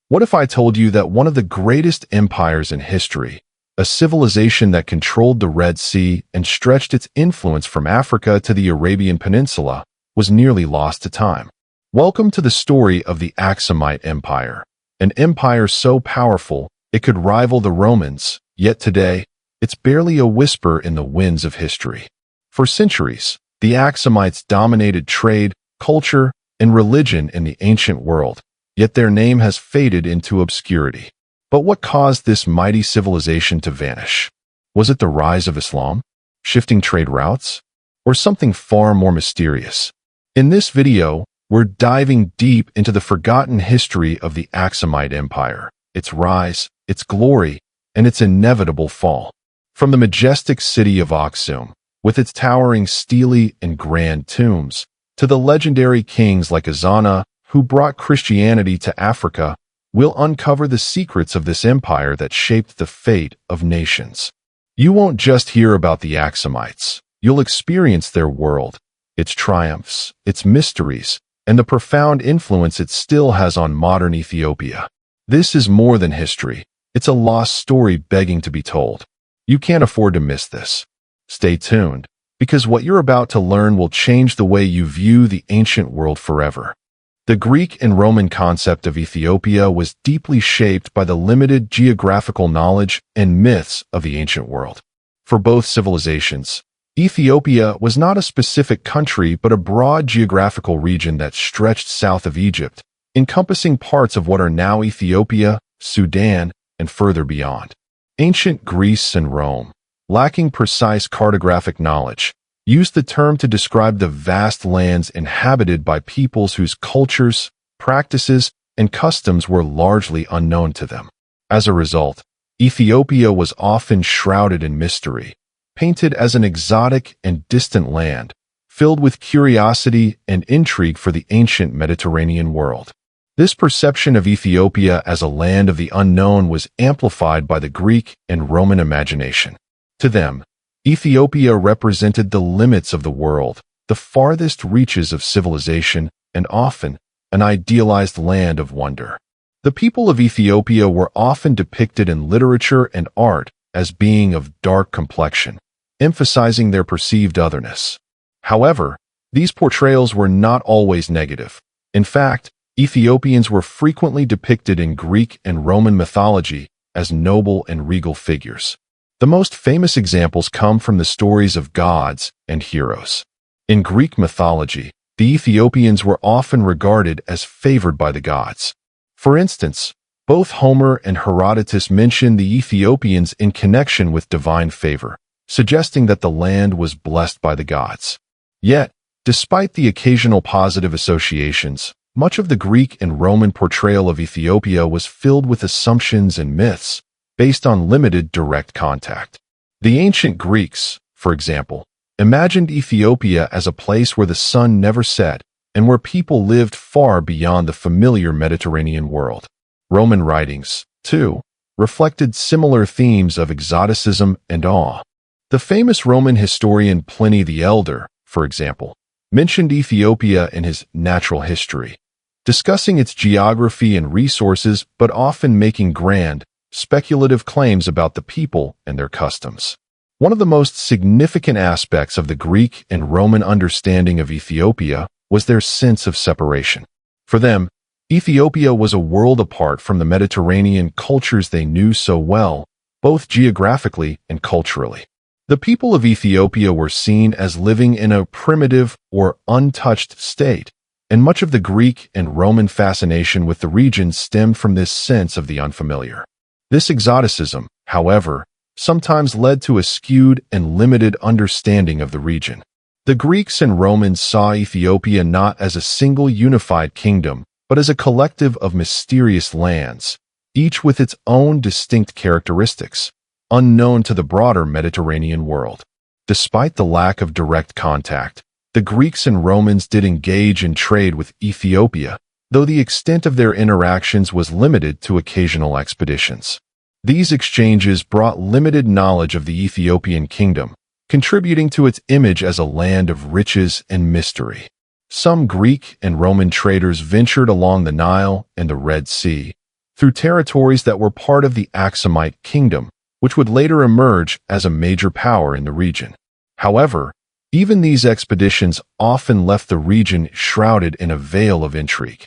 What if I told you that one of the greatest empires in history, a civilization that controlled the Red Sea and stretched its influence from Africa to the Arabian Peninsula, was nearly lost to time? Welcome to the story of the Aksumite Empire, an empire so powerful it could rival the Romans, yet today, it's barely a whisper in the winds of history. For centuries, the Aksumites dominated trade, culture, and religion in the ancient world, yet their name has faded into obscurity. But what caused this mighty civilization to vanish? Was it the rise of Islam, shifting trade routes, or something far more mysterious? In this video, we're diving deep into the forgotten history of the Aksumite Empire, its rise, its glory, and its inevitable fall. From the majestic city of Aksum, with its towering stele and grand tombs, to the legendary kings like Azana, who brought Christianity to Africa, we'll uncover the secrets of this empire that shaped the fate of nations. You won't just hear about the Aksumites, you'll experience their world, its triumphs, its mysteries, and the profound influence it still has on modern Ethiopia. This is more than history, it's a lost story begging to be told. You can't afford to miss this. Stay tuned, because what you're about to learn will change the way you view the ancient world forever. The Greek and Roman concept of Ethiopia was deeply shaped by the limited geographical knowledge and myths of the ancient world. For both civilizations, Ethiopia was not a specific country but a broad geographical region that stretched south of Egypt, encompassing parts of what are now Ethiopia, Sudan, and further beyond. Ancient Greece and Rome, lacking precise cartographic knowledge, used the term to describe the vast lands inhabited by peoples whose cultures, practices, and customs were largely unknown to them. As a result, Ethiopia was often shrouded in mystery, painted as an exotic and distant land, filled with curiosity and intrigue for the ancient Mediterranean world. This perception of Ethiopia as a land of the unknown was amplified by the Greek and Roman imagination. To them, Ethiopia represented the limits of the world, the farthest reaches of civilization, and often an idealized land of wonder. The people of Ethiopia were often depicted in literature and art as being of dark complexion, emphasizing their perceived otherness. However, these portrayals were not always negative. In fact, Ethiopians were frequently depicted in Greek and Roman mythology as noble and regal figures. The most famous examples come from the stories of gods and heroes. In Greek mythology, the Ethiopians were often regarded as favored by the gods. For instance, both Homer and Herodotus mention the Ethiopians in connection with divine favor, suggesting that the land was blessed by the gods. Yet, despite the occasional positive associations, much of the Greek and Roman portrayal of Ethiopia was filled with assumptions and myths, based on limited direct contact. The ancient Greeks, for example, imagined Ethiopia as a place where the sun never set and where people lived far beyond the familiar Mediterranean world. Roman writings, too, reflected similar themes of exoticism and awe. The famous Roman historian Pliny the Elder, for example, mentioned Ethiopia in his Natural History, discussing its geography and resources but often making grand, speculative claims about the people and their customs. One of the most significant aspects of the Greek and Roman understanding of Ethiopia was their sense of separation. For them, Ethiopia was a world apart from the Mediterranean cultures they knew so well, both geographically and culturally. The people of Ethiopia were seen as living in a primitive or untouched state, and much of the Greek and Roman fascination with the region stemmed from this sense of the unfamiliar. This exoticism, however, sometimes led to a skewed and limited understanding of the region. The Greeks and Romans saw Ethiopia not as a single unified kingdom, but as a collective of mysterious lands, each with its own distinct characteristics, unknown to the broader Mediterranean world. Despite the lack of direct contact, the Greeks and Romans did engage in trade with Ethiopia, though the extent of their interactions was limited to occasional expeditions. These exchanges brought limited knowledge of the Ethiopian kingdom, contributing to its image as a land of riches and mystery. Some Greek and Roman traders ventured along the Nile and the Red Sea, through territories that were part of the Aksumite kingdom, which would later emerge as a major power in the region. However, even these expeditions often left the region shrouded in a veil of intrigue.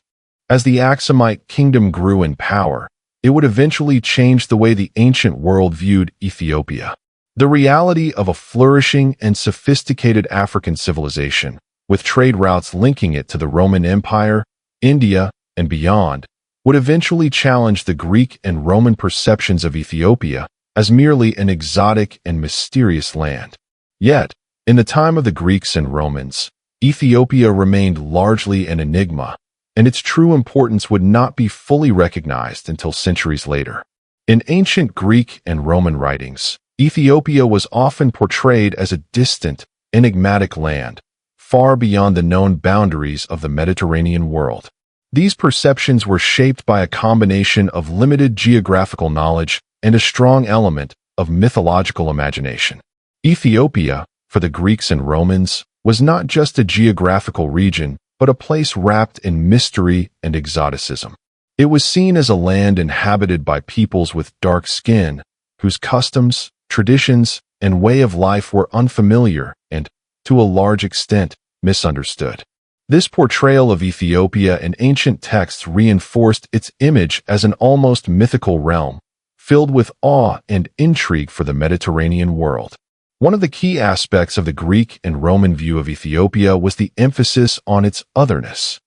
As the Aksumite kingdom grew in power, it would eventually change the way the ancient world viewed Ethiopia. The reality of a flourishing and sophisticated African civilization, with trade routes linking it to the Roman Empire, India, and beyond, would eventually challenge the Greek and Roman perceptions of Ethiopia as merely an exotic and mysterious land. Yet, in the time of the Greeks and Romans, Ethiopia remained largely an enigma, and its true importance would not be fully recognized until centuries later. In ancient Greek and Roman writings, Ethiopia was often portrayed as a distant, enigmatic land, far beyond the known boundaries of the Mediterranean world. These perceptions were shaped by a combination of limited geographical knowledge and a strong element of mythological imagination. Ethiopia, for the Greeks and Romans, was not just a geographical region, but a place wrapped in mystery and exoticism. It was seen as a land inhabited by peoples with dark skin, whose customs, traditions, and way of life were unfamiliar and, to a large extent, misunderstood. This portrayal of Ethiopia in ancient texts reinforced its image as an almost mythical realm, filled with awe and intrigue for the Mediterranean world. One of the key aspects of the Greek and Roman view of Ethiopia was the emphasis on its otherness.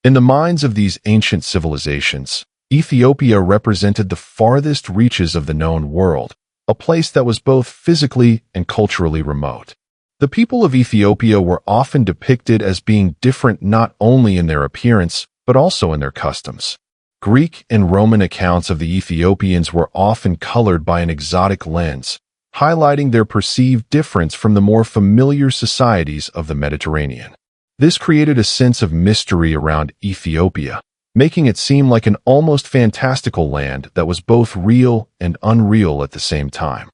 In the minds of these ancient civilizations, Ethiopia represented the farthest reaches of the known world, a place that was both physically and culturally remote. The people of Ethiopia were often depicted as being different not only in their appearance, but also in their customs. Greek and Roman accounts of the Ethiopians were often colored by an exotic lens, highlighting their perceived difference from the more familiar societies of the Mediterranean. This created a sense of mystery around Ethiopia, making it seem like an almost fantastical land that was both real and unreal at the same time.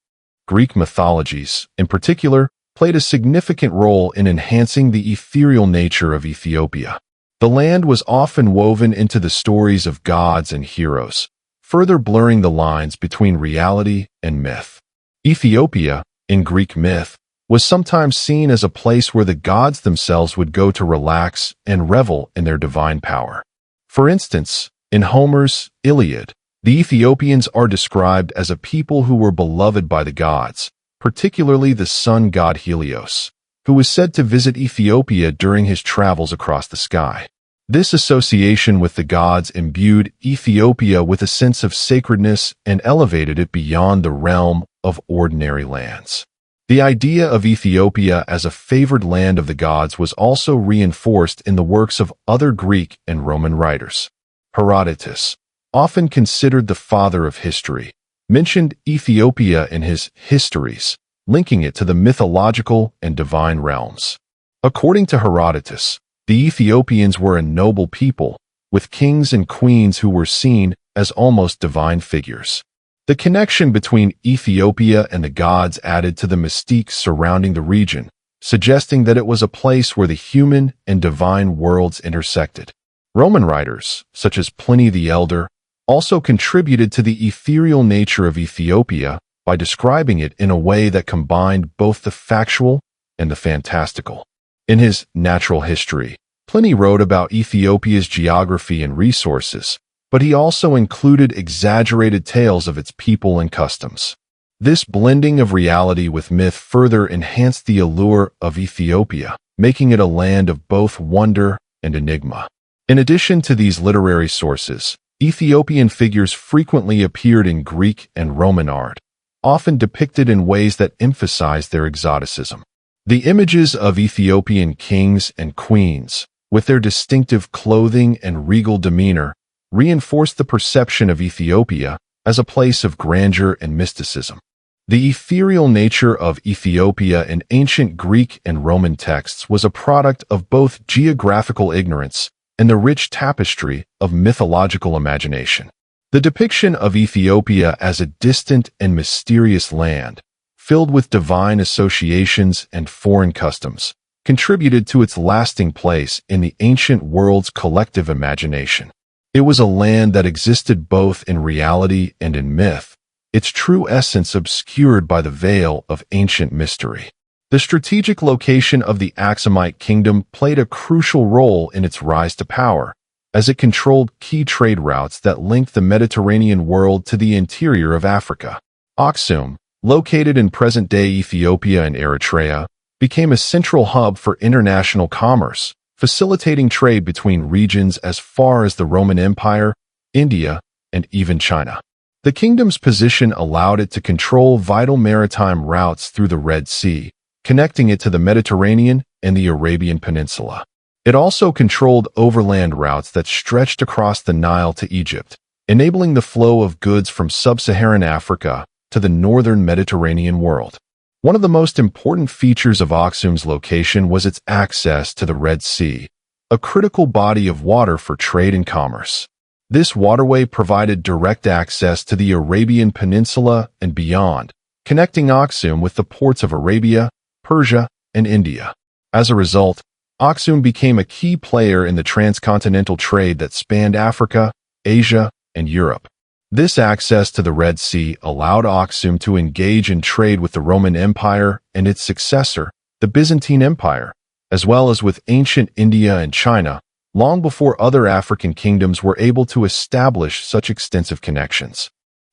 Greek mythologies, in particular, played a significant role in enhancing the ethereal nature of Ethiopia. The land was often woven into the stories of gods and heroes, further blurring the lines between reality and myth. Ethiopia, in Greek myth, was sometimes seen as a place where the gods themselves would go to relax and revel in their divine power. For instance, in Homer's Iliad, the Ethiopians are described as a people who were beloved by the gods, particularly the sun god Helios, who was said to visit Ethiopia during his travels across the sky. This association with the gods imbued Ethiopia with a sense of sacredness and elevated it beyond the realm of ordinary lands. The idea of Ethiopia as a favored land of the gods was also reinforced in the works of other Greek and Roman writers. Herodotus, often considered the father of history, mentioned Ethiopia in his histories, linking it to the mythological and divine realms. According to Herodotus, the Ethiopians were a noble people, with kings and queens who were seen as almost divine figures. The connection between Ethiopia and the gods added to the mystique surrounding the region, suggesting that it was a place where the human and divine worlds intersected. Roman writers, such as Pliny the Elder, also contributed to the ethereal nature of Ethiopia by describing it in a way that combined both the factual and the fantastical. In his Natural History, Pliny wrote about Ethiopia's geography and resources, but he also included exaggerated tales of its people and customs. This blending of reality with myth further enhanced the allure of Ethiopia, making it a land of both wonder and enigma. In addition to these literary sources, Ethiopian figures frequently appeared in Greek and Roman art, often depicted in ways that emphasized their exoticism. The images of Ethiopian kings and queens, with their distinctive clothing and regal demeanor, reinforced the perception of Ethiopia as a place of grandeur and mysticism. The ethereal nature of Ethiopia in ancient Greek and Roman texts was a product of both geographical ignorance and the rich tapestry of mythological imagination. The depiction of Ethiopia as a distant and mysterious land, filled with divine associations and foreign customs, contributed to its lasting place in the ancient world's collective imagination. It was a land that existed both in reality and in myth, its true essence obscured by the veil of ancient mystery. The strategic location of the Aksumite kingdom played a crucial role in its rise to power, as it controlled key trade routes that linked the Mediterranean world to the interior of Africa. Aksum, located in present-day Ethiopia and Eritrea, became a central hub for international commerce, facilitating trade between regions as far as the Roman Empire, India, and even China. The kingdom's position allowed it to control vital maritime routes through the Red Sea, connecting it to the Mediterranean and the Arabian Peninsula. It also controlled overland routes that stretched across the Nile to Egypt, enabling the flow of goods from sub-Saharan Africa to the northern Mediterranean world. One of the most important features of Aksum's location was its access to the Red Sea, a critical body of water for trade and commerce. This waterway provided direct access to the Arabian Peninsula and beyond, connecting Aksum with the ports of Arabia, Persia, and India. As a result, Aksum became a key player in the transcontinental trade that spanned Africa, Asia, and Europe. This access to the Red Sea allowed Aksum to engage in trade with the Roman Empire and its successor, the Byzantine Empire, as well as with ancient India and China, long before other African kingdoms were able to establish such extensive connections.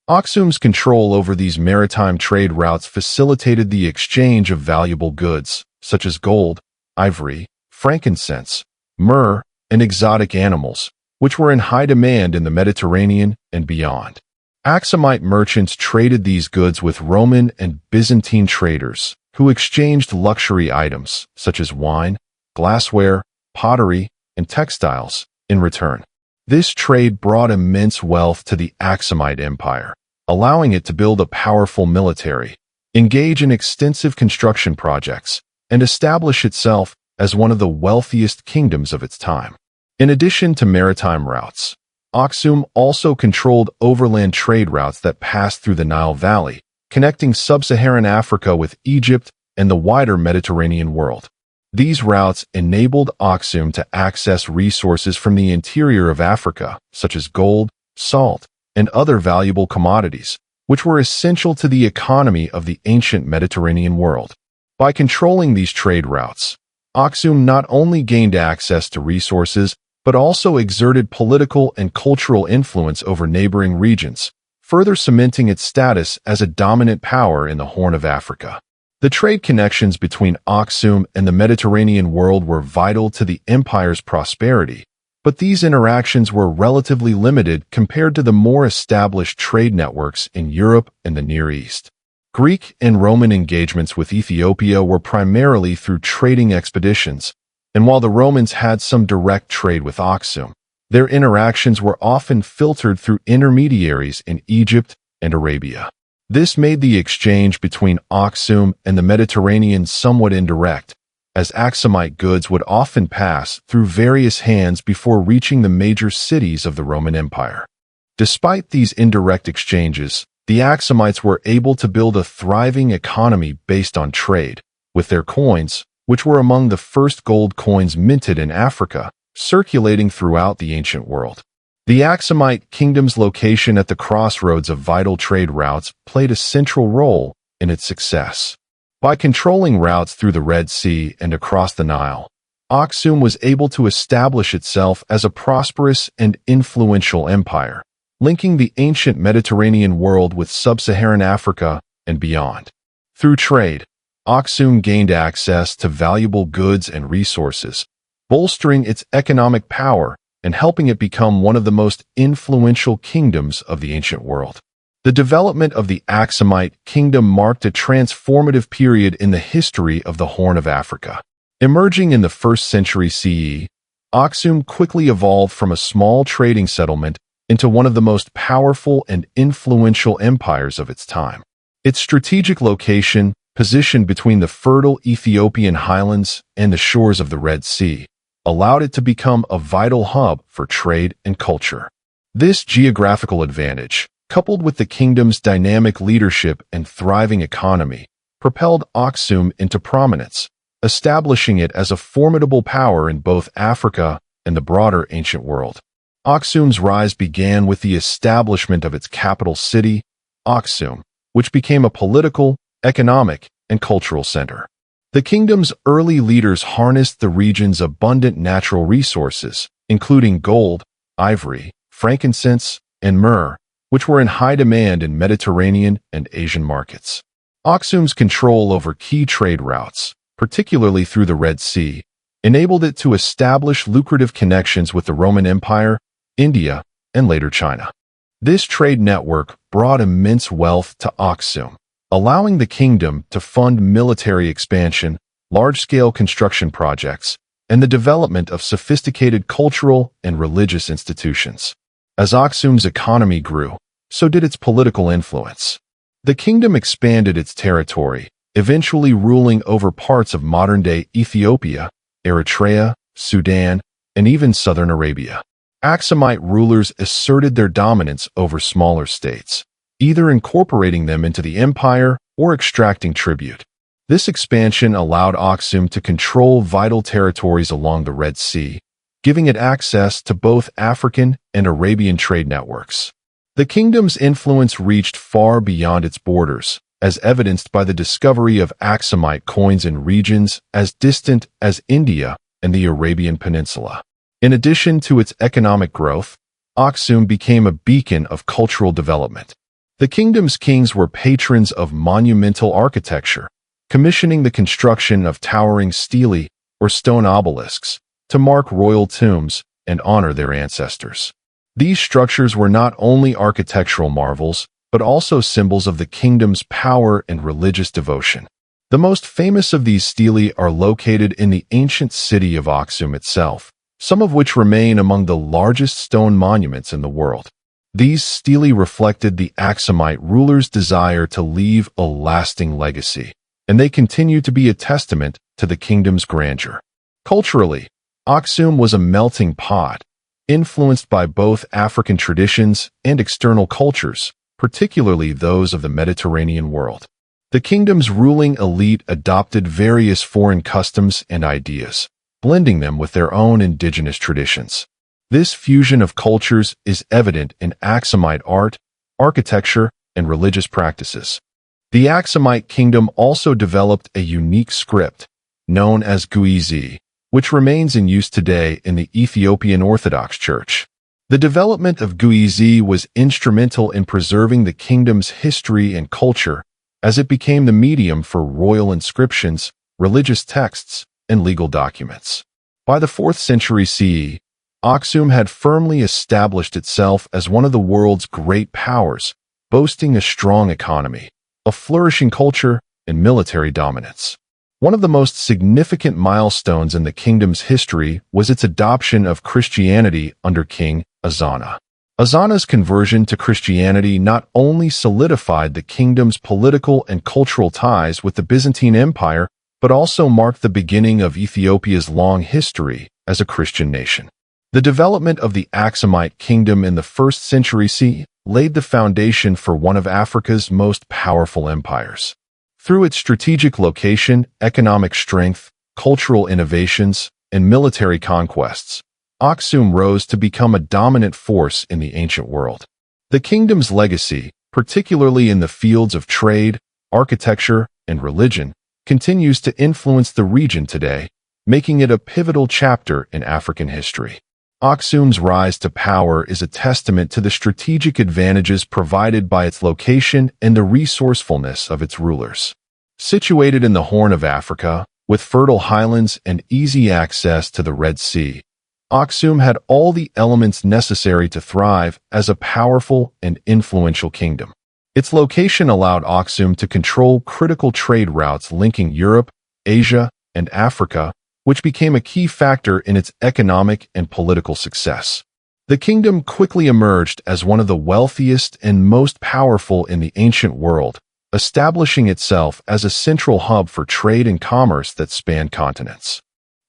Aksum's control over these maritime trade routes facilitated the exchange of valuable goods, such as gold, ivory, frankincense, myrrh, and exotic animals, which were in high demand in the Mediterranean and beyond. Aksumite merchants traded these goods with Roman and Byzantine traders, who exchanged luxury items, such as wine, glassware, pottery, and textiles, in return. This trade brought immense wealth to the Aksumite Empire, allowing it to build a powerful military, engage in extensive construction projects, and establish itself as one of the wealthiest kingdoms of its time. In addition to maritime routes, Aksum also controlled overland trade routes that passed through the Nile Valley, connecting sub-Saharan Africa with Egypt and the wider Mediterranean world. These routes enabled Aksum to access resources from the interior of Africa, such as gold, salt, and other valuable commodities, which were essential to the economy of the ancient Mediterranean world. By controlling these trade routes, Aksum not only gained access to resources, but also exerted political and cultural influence over neighboring regions, further cementing its status as a dominant power in the Horn of Africa. The trade connections between Aksum and the Mediterranean world were vital to the empire's prosperity, but these interactions were relatively limited compared to the more established trade networks in Europe and the Near East. Greek and Roman engagements with Ethiopia were primarily through trading expeditions, and while the Romans had some direct trade with Aksum, their interactions were often filtered through intermediaries in Egypt and Arabia. This made the exchange between Aksum and the Mediterranean somewhat indirect, as Aksumite goods would often pass through various hands before reaching the major cities of the Roman Empire. Despite these indirect exchanges, the Aksumites were able to build a thriving economy based on trade, with their coins, which were among the first gold coins minted in Africa, circulating throughout the ancient world. The Aksumite kingdom's location at the crossroads of vital trade routes played a central role in its success. By controlling routes through the Red Sea and across the Nile, Aksum was able to establish itself as a prosperous and influential empire, linking the ancient Mediterranean world with sub-Saharan Africa and beyond. Through trade, Aksum gained access to valuable goods and resources, bolstering its economic power and helping it become one of the most influential kingdoms of the ancient world. The development of the Aksumite kingdom marked a transformative period in the history of the Horn of Africa. Emerging in the 1st century CE, Aksum quickly evolved from a small trading settlement into one of the most powerful and influential empires of its time. Its strategic location, positioned between the fertile Ethiopian highlands and the shores of the Red Sea, allowed it to become a vital hub for trade and culture. This geographical advantage, coupled with the kingdom's dynamic leadership and thriving economy, propelled Aksum into prominence, establishing it as a formidable power in both Africa and the broader ancient world. Aksum's rise began with the establishment of its capital city, Aksum, which became a political, economic, and cultural center. The kingdom's early leaders harnessed the region's abundant natural resources, including gold, ivory, frankincense, and myrrh, which were in high demand in Mediterranean and Asian markets. Aksum's control over key trade routes, particularly through the Red Sea, enabled it to establish lucrative connections with the Roman Empire, India, and later China. This trade network brought immense wealth to Aksum, allowing the kingdom to fund military expansion, large-scale construction projects, and the development of sophisticated cultural and religious institutions. As Aksum's economy grew, so did its political influence. The kingdom expanded its territory, eventually ruling over parts of modern-day Ethiopia, Eritrea, Sudan, and even southern Arabia. Aksumite rulers asserted their dominance over smaller states, either incorporating them into the empire or extracting tribute. This expansion allowed Aksum to control vital territories along the Red Sea, giving it access to both African and Arabian trade networks. The kingdom's influence reached far beyond its borders, as evidenced by the discovery of Aksumite coins in regions as distant as India and the Arabian Peninsula. In addition to its economic growth, Aksum became a beacon of cultural development. The kingdom's kings were patrons of monumental architecture, commissioning the construction of towering stelae or stone obelisks to mark royal tombs and honor their ancestors. These structures were not only architectural marvels, but also symbols of the kingdom's power and religious devotion. The most famous of these stelae are located in the ancient city of Aksum itself, some of which remain among the largest stone monuments in the world. These stelae reflected the Aksumite rulers' desire to leave a lasting legacy, and they continue to be a testament to the kingdom's grandeur. Culturally, Aksum was a melting pot, influenced by both African traditions and external cultures, particularly those of the Mediterranean world. The kingdom's ruling elite adopted various foreign customs and ideas, blending them with their own indigenous traditions. This fusion of cultures is evident in Aksumite art, architecture, and religious practices. The Aksumite kingdom also developed a unique script, known as Guizi, which remains in use today in the Ethiopian Orthodox Church. The development of Guizi was instrumental in preserving the kingdom's history and culture, as it became the medium for royal inscriptions, religious texts, and legal documents. By the 4th century CE, Aksum had firmly established itself as one of the world's great powers, boasting a strong economy, a flourishing culture, and military dominance. One of the most significant milestones in the kingdom's history was its adoption of Christianity under King Azana. Azana's conversion to Christianity not only solidified the kingdom's political and cultural ties with the Byzantine Empire, but also marked the beginning of Ethiopia's long history as a Christian nation. The development of the Aksumite kingdom in the 1st century CE laid the foundation for one of Africa's most powerful empires. Through its strategic location, economic strength, cultural innovations, and military conquests, Aksum rose to become a dominant force in the ancient world. The kingdom's legacy, particularly in the fields of trade, architecture, and religion, continues to influence the region today, making it a pivotal chapter in African history. Aksum's rise to power is a testament to the strategic advantages provided by its location and the resourcefulness of its rulers. Situated in the Horn of Africa, with fertile highlands and easy access to the Red Sea, Aksum had all the elements necessary to thrive as a powerful and influential kingdom. Its location allowed Aksum to control critical trade routes linking Europe, Asia, and Africa, which became a key factor in its economic and political success. The kingdom quickly emerged as one of the wealthiest and most powerful in the ancient world, establishing itself as a central hub for trade and commerce that spanned continents.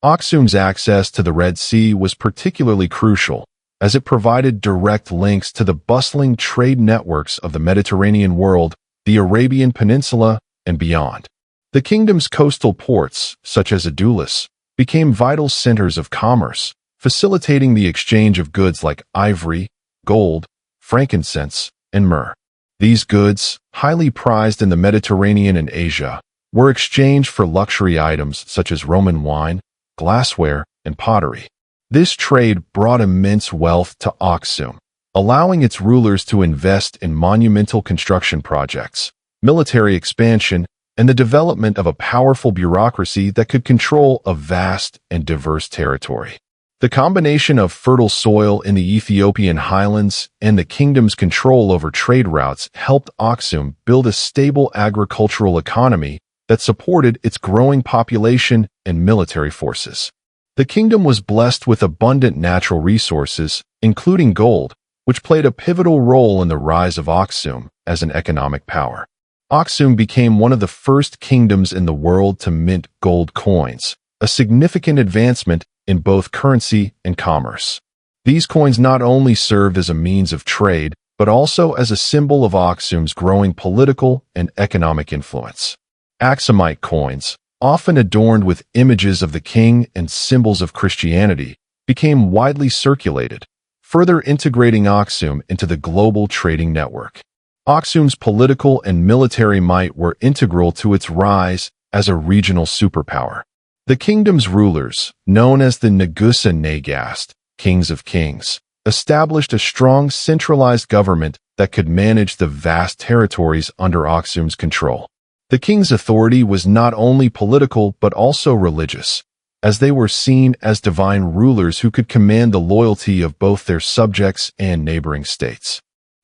Aksum's access to the Red Sea was particularly crucial, as it provided direct links to the bustling trade networks of the Mediterranean world, the Arabian Peninsula, and beyond. The kingdom's coastal ports, such as Adulis, became vital centers of commerce, facilitating the exchange of goods like ivory, gold, frankincense, and myrrh. These goods, highly prized in the Mediterranean and Asia, were exchanged for luxury items such as Roman wine, glassware, and pottery. This trade brought immense wealth to Aksum, allowing its rulers to invest in monumental construction projects, military expansion, and the development of a powerful bureaucracy that could control a vast and diverse territory. The combination of fertile soil in the Ethiopian highlands and the kingdom's control over trade routes helped Aksum build a stable agricultural economy that supported its growing population and military forces. The kingdom was blessed with abundant natural resources, including gold, which played a pivotal role in the rise of Aksum as an economic power. Aksum became one of the first kingdoms in the world to mint gold coins, a significant advancement in both currency and commerce. These coins not only served as a means of trade, but also as a symbol of Aksum's growing political and economic influence. Aksumite coins, often adorned with images of the king and symbols of Christianity, became widely circulated, further integrating Aksum into the global trading network. Aksum's political and military might were integral to its rise as a regional superpower. The kingdom's rulers, known as the Nagusa Nagast, kings of kings, established a strong centralized government that could manage the vast territories under Aksum's control. The king's authority was not only political but also religious, as they were seen as divine rulers who could command the loyalty of both their subjects and neighboring states.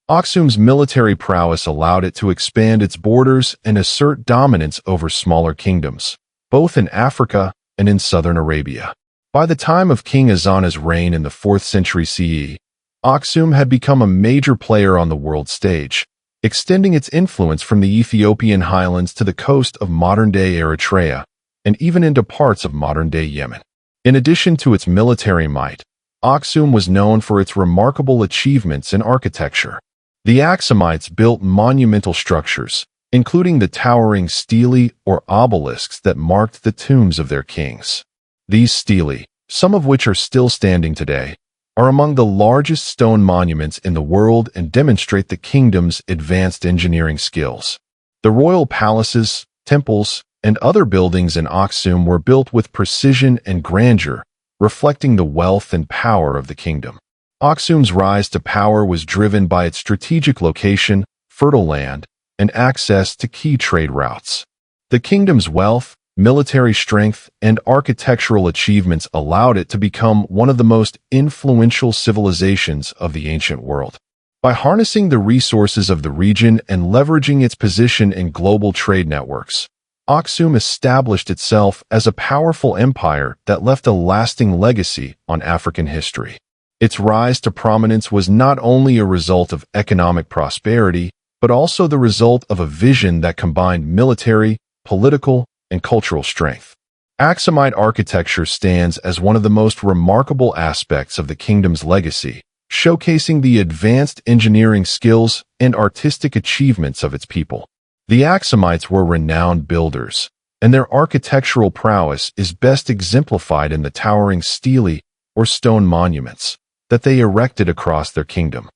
Aksum's military prowess allowed it to expand its borders and assert dominance over smaller kingdoms, both in Africa and in southern Arabia. By the time of King Ezana's reign in the 4th century CE, Aksum had become a major player on the world stage, extending its influence from the Ethiopian highlands to the coast of modern-day Eritrea, and even into parts of modern-day Yemen. In addition to its military might, Aksum was known for its remarkable achievements in architecture. The Aksumites built monumental structures, including the towering stelae or obelisks that marked the tombs of their kings. These stelae, some of which are still standing today, are among the largest stone monuments in the world and demonstrate the kingdom's advanced engineering skills. The royal palaces, temples, and other buildings in Aksum were built with precision and grandeur, reflecting the wealth and power of the kingdom. Aksum's rise to power was driven by its strategic location, fertile land, and access to key trade routes. The kingdom's wealth, military strength, and architectural achievements allowed it to become one of the most influential civilizations of the ancient world. By harnessing the resources of the region and leveraging its position in global trade networks, Aksum established itself as a powerful empire that left a lasting legacy on African history. Its rise to prominence was not only a result of economic prosperity, but also the result of a vision that combined military, political, and cultural strength. Aksumite architecture stands as one of the most remarkable aspects of the kingdom's legacy, showcasing the advanced engineering skills and artistic achievements of its people. The Aksumites were renowned builders, and their architectural prowess is best exemplified in the towering stelae, or stone monuments, that they erected across their kingdom.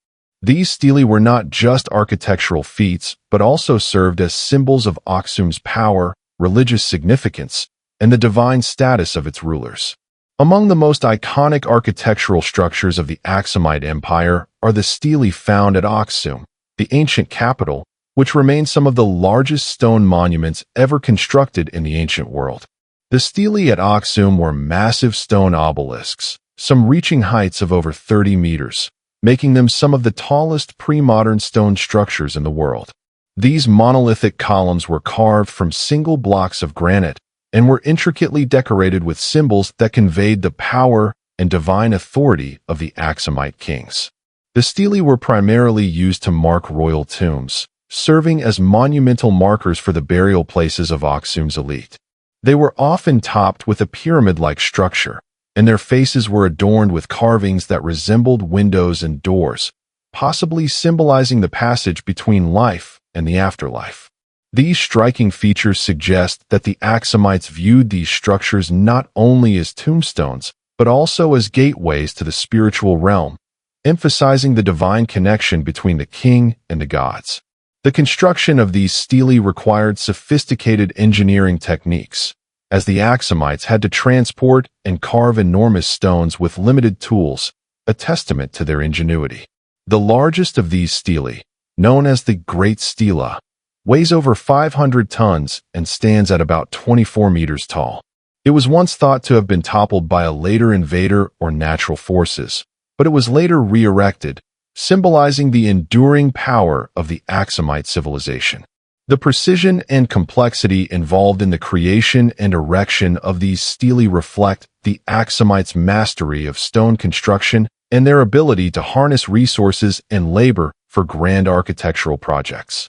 These stelae were not just architectural feats, but also served as symbols of Aksum's power, religious significance, and the divine status of its rulers. Among the most iconic architectural structures of the Aksumite Empire are the stelae found at Aksum, the ancient capital, which remain some of the largest stone monuments ever constructed in the ancient world. The stelae at Aksum were massive stone obelisks, some reaching heights of over 30 meters, making them some of the tallest pre-modern stone structures in the world. These monolithic columns were carved from single blocks of granite and were intricately decorated with symbols that conveyed the power and divine authority of the Aksumite kings. The stelae were primarily used to mark royal tombs, serving as monumental markers for the burial places of Aksum's elite. They were often topped with a pyramid-like structure, and their faces were adorned with carvings that resembled windows and doors, possibly symbolizing the passage between life and the afterlife. These striking features suggest that the Aksumites viewed these structures not only as tombstones, but also as gateways to the spiritual realm, emphasizing the divine connection between the king and the gods. The construction of these stelae required sophisticated engineering techniques, as the Aksumites had to transport and carve enormous stones with limited tools, a testament to their ingenuity. The largest of these stelae, known as the Great Stela, weighs over 500 tons and stands at about 24 meters tall. It was once thought to have been toppled by a later invader or natural forces, but it was later re-erected, symbolizing the enduring power of the Aksumite civilization. The precision and complexity involved in the creation and erection of these stelae reflect the Aksumites' mastery of stone construction and their ability to harness resources and labor for grand architectural projects.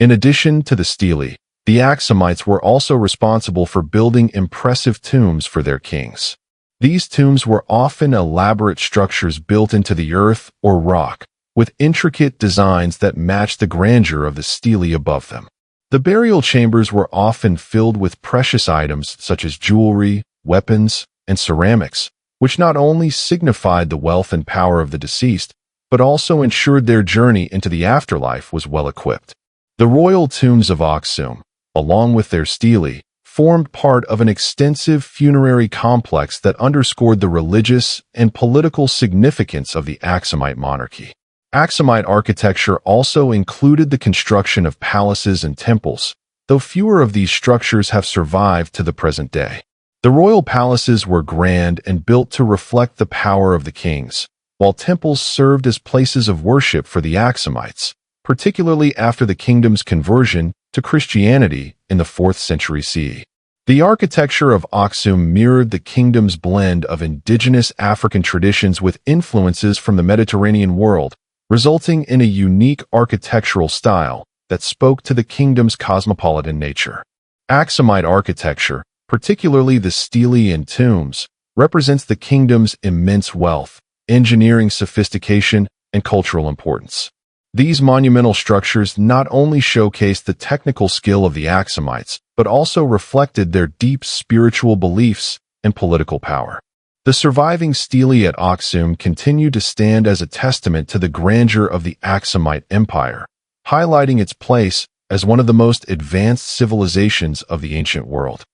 In addition to the stelae, the Aksumites were also responsible for building impressive tombs for their kings. These tombs were often elaborate structures built into the earth or rock, with intricate designs that matched the grandeur of the stelae above them. The burial chambers were often filled with precious items such as jewelry, weapons, and ceramics, which not only signified the wealth and power of the deceased, but also ensured their journey into the afterlife was well equipped. The royal tombs of Aksum, along with their stelae, formed part of an extensive funerary complex that underscored the religious and political significance of the Aksumite monarchy. Aksumite architecture also included the construction of palaces and temples, though fewer of these structures have survived to the present day. The royal palaces were grand and built to reflect the power of the kings, while temples served as places of worship for the Aksumites, particularly after the kingdom's conversion to Christianity in the 4th century CE. The architecture of Aksum mirrored the kingdom's blend of indigenous African traditions with influences from the Mediterranean world, resulting in a unique architectural style that spoke to the kingdom's cosmopolitan nature. Aksumite architecture, particularly the stelae and tombs, represents the kingdom's immense wealth, engineering sophistication, and cultural importance. These monumental structures not only showcased the technical skill of the Aksumites, but also reflected their deep spiritual beliefs and political power. The surviving stelae at Aksum continue to stand as a testament to the grandeur of the Aksumite Empire, highlighting its place as one of the most advanced civilizations of the ancient world.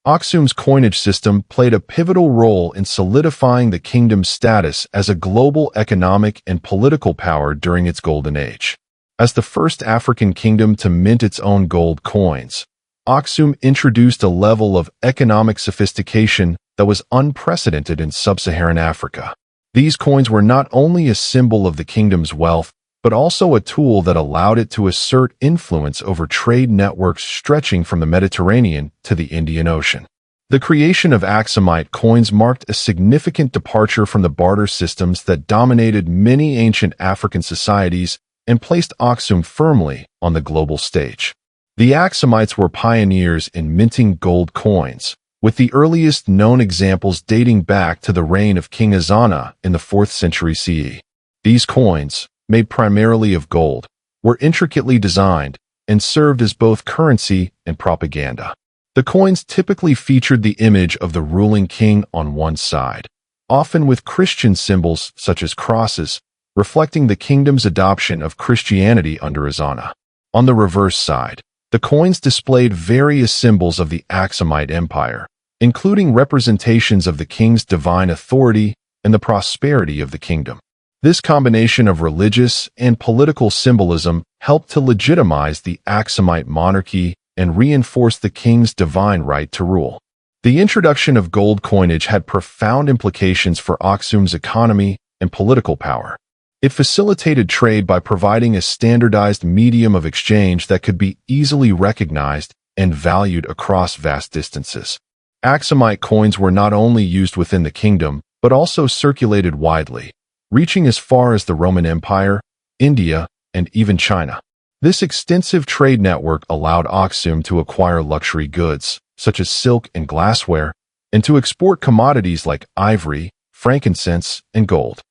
Aksum's coinage system played a pivotal role in solidifying the kingdom's status as a global economic and political power during its golden age. As the first African kingdom to mint its own gold coins, Aksum introduced a level of economic sophistication that was unprecedented in sub-Saharan Africa. These coins were not only a symbol of the kingdom's wealth, but also a tool that allowed it to assert influence over trade networks stretching from the Mediterranean to the Indian Ocean. The creation of Aksumite coins marked a significant departure from the barter systems that dominated many ancient African societies and placed Aksum firmly on the global stage. The Aksumites were pioneers in minting gold coins, with the earliest known examples dating back to the reign of King Ezana in the 4th century CE. These coins, made primarily of gold, were intricately designed and served as both currency and propaganda. The coins typically featured the image of the ruling king on one side, often with Christian symbols such as crosses, reflecting the kingdom's adoption of Christianity under Ezana. On the reverse side, the coins displayed various symbols of the Aksumite Empire, including representations of the king's divine authority and the prosperity of the kingdom. This combination of religious and political symbolism helped to legitimize the Aksumite monarchy and reinforce the king's divine right to rule. The introduction of gold coinage had profound implications for Aksum's economy and political power. It facilitated trade by providing a standardized medium of exchange that could be easily recognized and valued across vast distances. Aksumite coins were not only used within the kingdom, but also circulated widely, reaching as far as the Roman Empire, India, and even China. This extensive trade network allowed Aksum to acquire luxury goods, such as silk and glassware, and to export commodities like ivory, frankincense, and gold.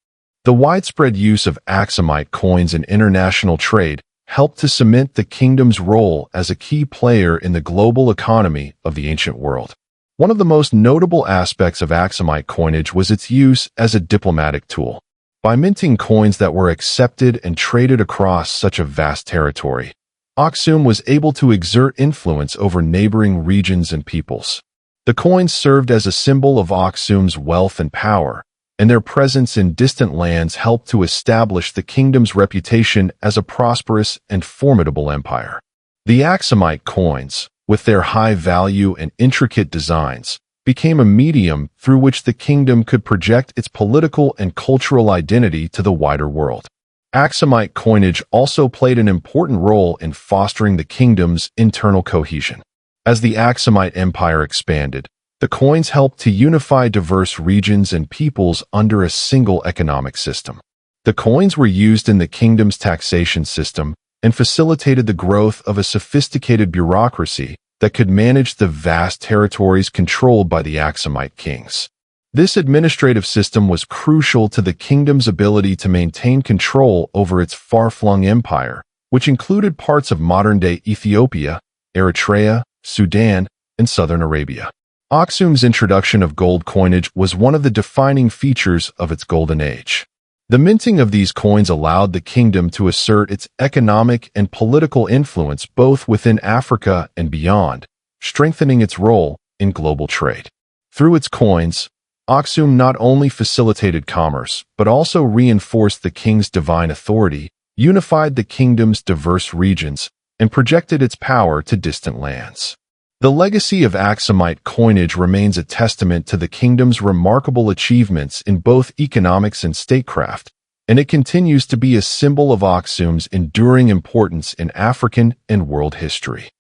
The widespread use of Aksumite coins in international trade helped to cement the kingdom's role as a key player in the global economy of the ancient world. One of the most notable aspects of Aksumite coinage was its use as a diplomatic tool. By minting coins that were accepted and traded across such a vast territory, Aksum was able to exert influence over neighboring regions and peoples. The coins served as a symbol of Aksum's wealth and power, and their presence in distant lands helped to establish the kingdom's reputation as a prosperous and formidable empire. The Aksumite coins, with their high value and intricate designs, became a medium through which the kingdom could project its political and cultural identity to the wider world. Aksumite coinage also played an important role in fostering the kingdom's internal cohesion. As the Aksumite Empire expanded, the coins helped to unify diverse regions and peoples under a single economic system. The coins were used in the kingdom's taxation system and facilitated the growth of a sophisticated bureaucracy that could manage the vast territories controlled by the Aksumite kings. This administrative system was crucial to the kingdom's ability to maintain control over its far-flung empire, which included parts of modern-day Ethiopia, Eritrea, Sudan, and southern Arabia. Aksum's introduction of gold coinage was one of the defining features of its golden age. The minting of these coins allowed the kingdom to assert its economic and political influence both within Africa and beyond, strengthening its role in global trade. Through its coins, Aksum not only facilitated commerce, but also reinforced the king's divine authority, unified the kingdom's diverse regions, and projected its power to distant lands. The legacy of Aksumite coinage remains a testament to the kingdom's remarkable achievements in both economics and statecraft, and it continues to be a symbol of Aksum's enduring importance in African and world history.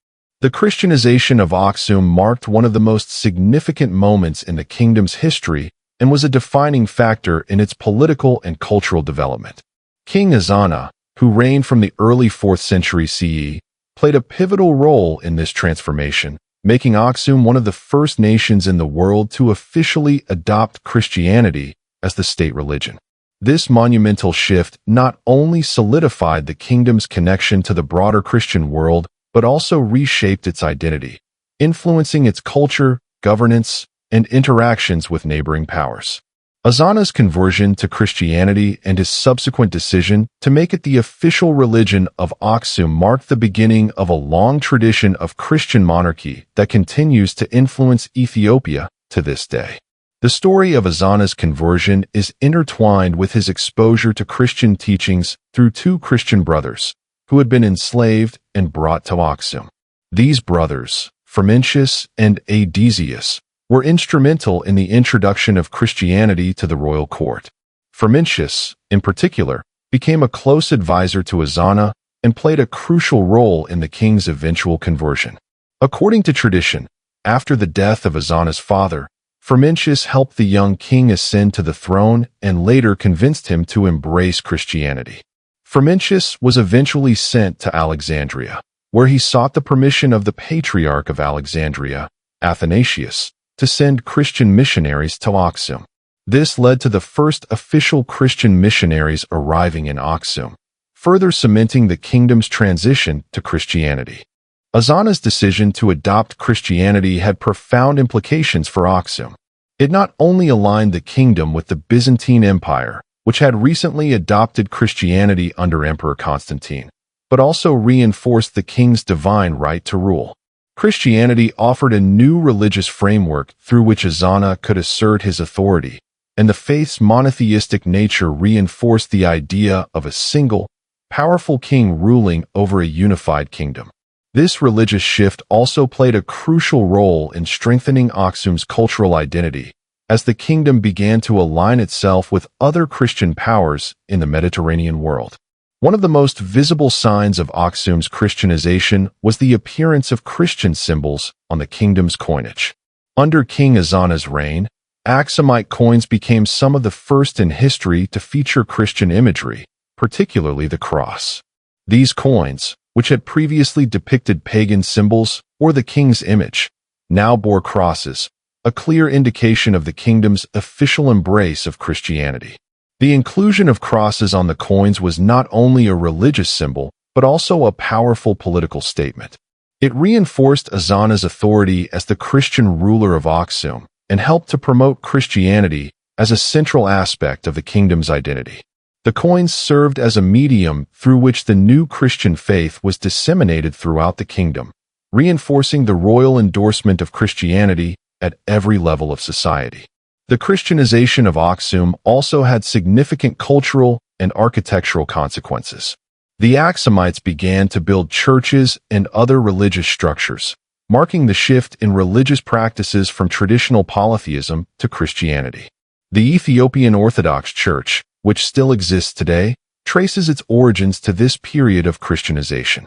The Christianization of Aksum marked one of the most significant moments in the kingdom's history and was a defining factor in its political and cultural development. King Ezana, who reigned from the early 4th century CE, played a pivotal role in this transformation, making Aksum one of the first nations in the world to officially adopt Christianity as the state religion. This monumental shift not only solidified the kingdom's connection to the broader Christian world, but also reshaped its identity, influencing its culture, governance, and interactions with neighboring powers. Ezana's conversion to Christianity and his subsequent decision to make it the official religion of Aksum marked the beginning of a long tradition of Christian monarchy that continues to influence Ethiopia to this day. The story of Ezana's conversion is intertwined with his exposure to Christian teachings through two Christian brothers who had been enslaved and brought to Aksum. These brothers, Frumentius and Adesius, were instrumental in the introduction of Christianity to the royal court. Frumentius, in particular, became a close advisor to Ezana and played a crucial role in the king's eventual conversion. According to tradition, after the death of Ezana's father, Frumentius helped the young king ascend to the throne and later convinced him to embrace Christianity. Frumentius was eventually sent to Alexandria, where he sought the permission of the Patriarch of Alexandria, Athanasius, to send Christian missionaries to Aksum. This led to the first official Christian missionaries arriving in Aksum, further cementing the kingdom's transition to Christianity. Ezana's decision to adopt Christianity had profound implications for Aksum. It not only aligned the kingdom with the Byzantine Empire, which had recently adopted Christianity under Emperor Constantine, but also reinforced the king's divine right to rule. Christianity offered a new religious framework through which Ezana could assert his authority, and the faith's monotheistic nature reinforced the idea of a single, powerful king ruling over a unified kingdom. This religious shift also played a crucial role in strengthening Aksum's cultural identity, as the kingdom began to align itself with other Christian powers in the Mediterranean world. One of the most visible signs of Aksum's Christianization was the appearance of Christian symbols on the kingdom's coinage. Under King Ezana's reign, Aksumite coins became some of the first in history to feature Christian imagery, particularly the cross. These coins, which had previously depicted pagan symbols or the king's image, now bore crosses, a clear indication of the kingdom's official embrace of Christianity. The inclusion of crosses on the coins was not only a religious symbol, but also a powerful political statement. It reinforced Ezana's authority as the Christian ruler of Aksum and helped to promote Christianity as a central aspect of the kingdom's identity. The coins served as a medium through which the new Christian faith was disseminated throughout the kingdom, reinforcing the royal endorsement of Christianity at every level of society. The Christianization of Aksum also had significant cultural and architectural consequences. The Aksumites began to build churches and other religious structures, marking the shift in religious practices from traditional polytheism to Christianity. The Ethiopian Orthodox Church, which still exists today, traces its origins to this period of Christianization.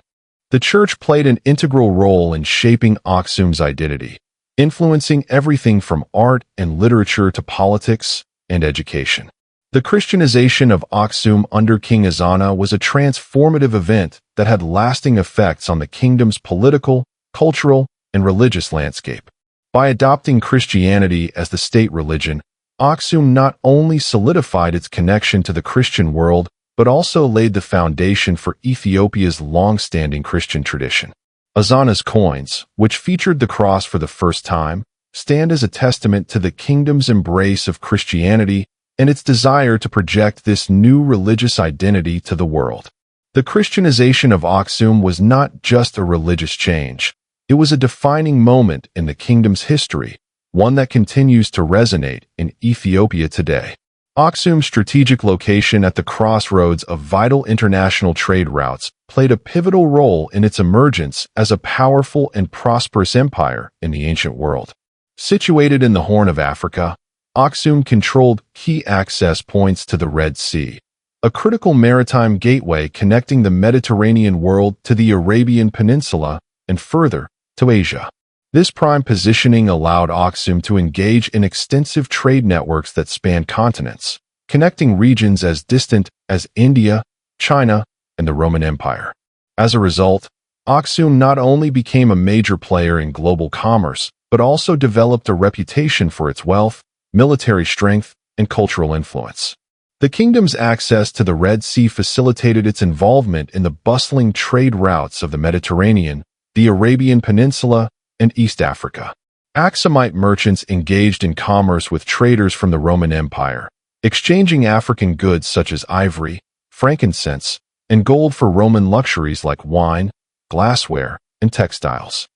The church played an integral role in shaping Aksum's identity, influencing everything from art and literature to politics and education. The Christianization of Aksum under King Ezana was a transformative event that had lasting effects on the kingdom's political, cultural, and religious landscape. By adopting Christianity as the state religion, Aksum not only solidified its connection to the Christian world, but also laid the foundation for Ethiopia's long-standing Christian tradition. Ezana's coins, which featured the cross for the first time, stand as a testament to the kingdom's embrace of Christianity and its desire to project this new religious identity to the world. The Christianization of Aksum was not just a religious change. It was a defining moment in the kingdom's history, one that continues to resonate in Ethiopia today. Aksum's strategic location at the crossroads of vital international trade routes played a pivotal role in its emergence as a powerful and prosperous empire in the ancient world. Situated in the Horn of Africa, Aksum controlled key access points to the Red Sea, a critical maritime gateway connecting the Mediterranean world to the Arabian Peninsula and further to Asia. This prime positioning allowed Aksum to engage in extensive trade networks that spanned continents, connecting regions as distant as India, China, and the Roman Empire. As a result, Aksum not only became a major player in global commerce, but also developed a reputation for its wealth, military strength, and cultural influence. The kingdom's access to the Red Sea facilitated its involvement in the bustling trade routes of the Mediterranean, the Arabian Peninsula, and East Africa. Aksumite merchants engaged in commerce with traders from the Roman Empire, exchanging African goods such as ivory, frankincense, and gold for Roman luxuries like wine, glassware, and textiles.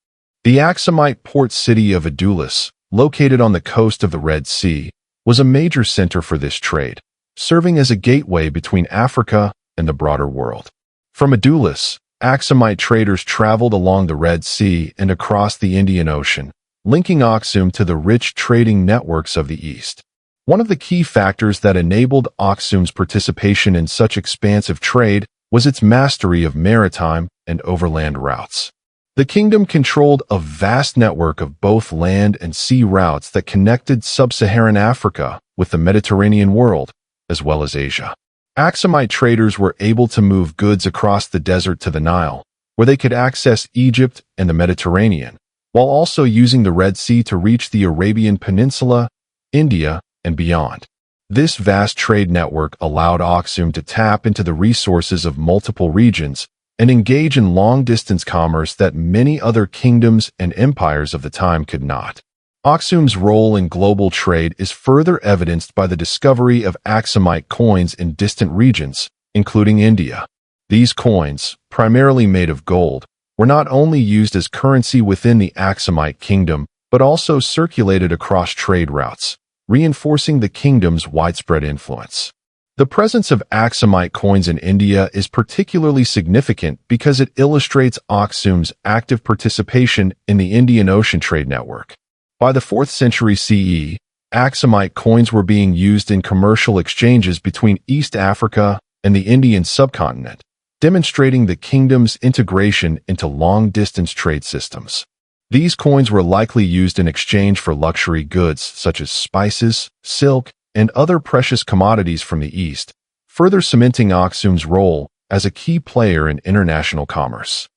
The Aksumite port city of Adulis, located on the coast of the Red Sea, was a major center for this trade, serving as a gateway between Africa and the broader world. From Adulis, Aksumite traders traveled along the Red Sea and across the Indian Ocean, linking Aksum to the rich trading networks of the East. One of the key factors that enabled Aksum's participation in such expansive trade was its mastery of maritime and overland routes. The kingdom controlled a vast network of both land and sea routes that connected sub-Saharan Africa with the Mediterranean world, as well as Asia. Aksumite traders were able to move goods across the desert to the Nile, where they could access Egypt and the Mediterranean, while also using the Red Sea to reach the Arabian Peninsula, India, and beyond. This vast trade network allowed Aksum to tap into the resources of multiple regions and engage in long-distance commerce that many other kingdoms and empires of the time could not. Aksum's role in global trade is further evidenced by the discovery of Aksumite coins in distant regions, including India. These coins, primarily made of gold, were not only used as currency within the Aksumite kingdom, but also circulated across trade routes, reinforcing the kingdom's widespread influence. The presence of Aksumite coins in India is particularly significant because it illustrates Aksum's active participation in the Indian Ocean trade network. By the 4th century CE, Aksumite coins were being used in commercial exchanges between East Africa and the Indian subcontinent, demonstrating the kingdom's integration into long-distance trade systems. These coins were likely used in exchange for luxury goods such as spices, silk, and other precious commodities from the East, further cementing Aksum's role as a key player in international commerce.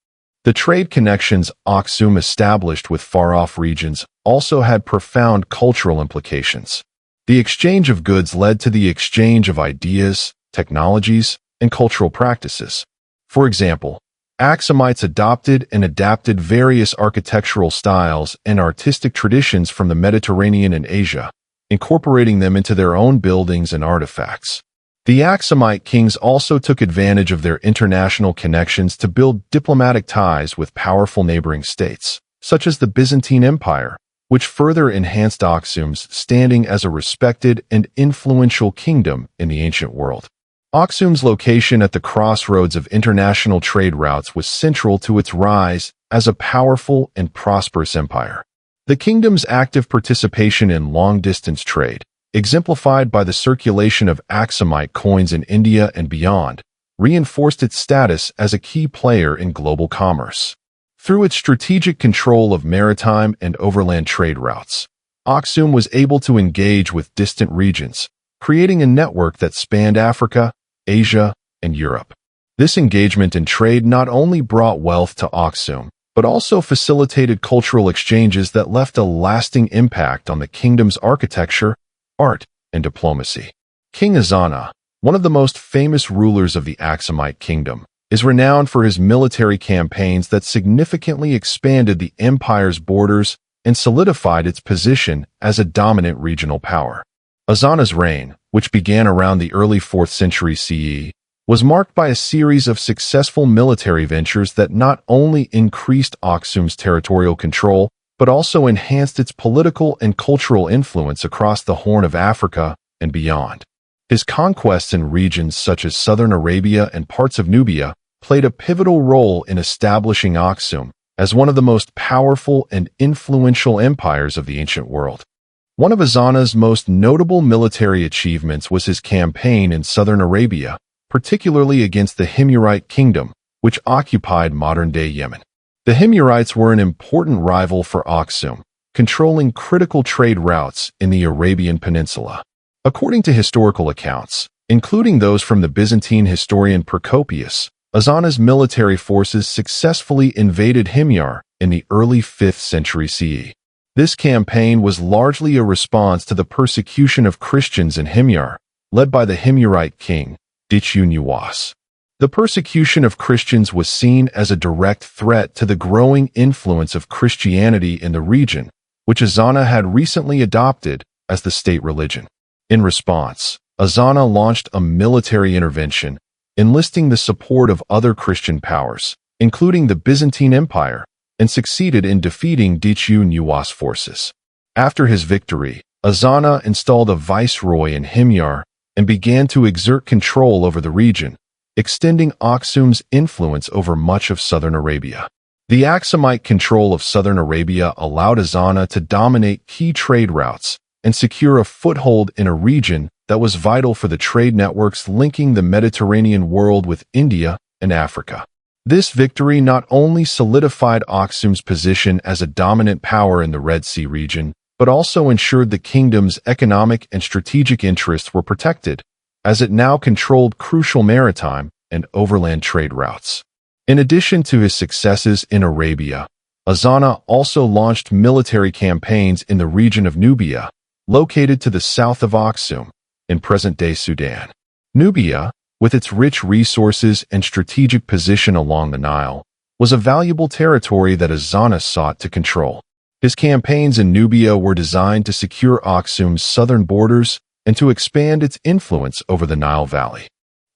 The trade connections Aksum established with far-off regions also had profound cultural implications. The exchange of goods led to the exchange of ideas, technologies, and cultural practices. For example, Aksumites adopted and adapted various architectural styles and artistic traditions from the Mediterranean and Asia, incorporating them into their own buildings and artifacts. The Aksumite kings also took advantage of their international connections to build diplomatic ties with powerful neighboring states, such as the Byzantine Empire, which further enhanced Aksum's standing as a respected and influential kingdom in the ancient world. Aksum's location at the crossroads of international trade routes was central to its rise as a powerful and prosperous empire. The kingdom's active participation in long-distance trade, exemplified by the circulation of Aksumite coins in India and beyond, reinforced its status as a key player in global commerce. Through its strategic control of maritime and overland trade routes, Aksum was able to engage with distant regions, creating a network that spanned Africa, Asia, and Europe. This engagement in trade not only brought wealth to Aksum, but also facilitated cultural exchanges that left a lasting impact on the kingdom's architecture, art, and diplomacy. King Ezana, one of the most famous rulers of the Aksumite kingdom, is renowned for his military campaigns that significantly expanded the empire's borders and solidified its position as a dominant regional power. Ezana's reign, which began around the early 4th century CE, was marked by a series of successful military ventures that not only increased Aksum's territorial control, but also enhanced its political and cultural influence across the Horn of Africa and beyond. His conquests in regions such as southern Arabia and parts of Nubia played a pivotal role in establishing Aksum as one of the most powerful and influential empires of the ancient world. One of Ezana's most notable military achievements was his campaign in southern Arabia, particularly against the Himyarite kingdom, which occupied modern-day Yemen. The Himyarites were an important rival for Aksum, controlling critical trade routes in the Arabian Peninsula. According to historical accounts, including those from the Byzantine historian Procopius, Ezana's military forces successfully invaded Himyar in the early 5th century CE. This campaign was largely a response to the persecution of Christians in Himyar, led by the Himyarite king, Dityu Nuwas. The persecution of Christians was seen as a direct threat to the growing influence of Christianity in the region, which Ezana had recently adopted as the state religion. In response, Ezana launched a military intervention, enlisting the support of other Christian powers, including the Byzantine Empire, and succeeded in defeating Dityu Nuwas' forces. After his victory, Ezana installed a viceroy in Himyar and began to exert control over the region, extending Aksum's influence over much of southern Arabia. The Aksumite control of southern Arabia allowed Ezana to dominate key trade routes and secure a foothold in a region that was vital for the trade networks linking the Mediterranean world with India and Africa. This victory not only solidified Aksum's position as a dominant power in the Red Sea region, but also ensured the kingdom's economic and strategic interests were protected, as it now controlled crucial maritime and overland trade routes. In addition to his successes in Arabia, Ezana also launched military campaigns in the region of Nubia, located to the south of Aksum, in present-day Sudan. Nubia, with its rich resources and strategic position along the Nile, was a valuable territory that Ezana sought to control. His campaigns in Nubia were designed to secure Aksum's southern borders and to expand its influence over the Nile Valley.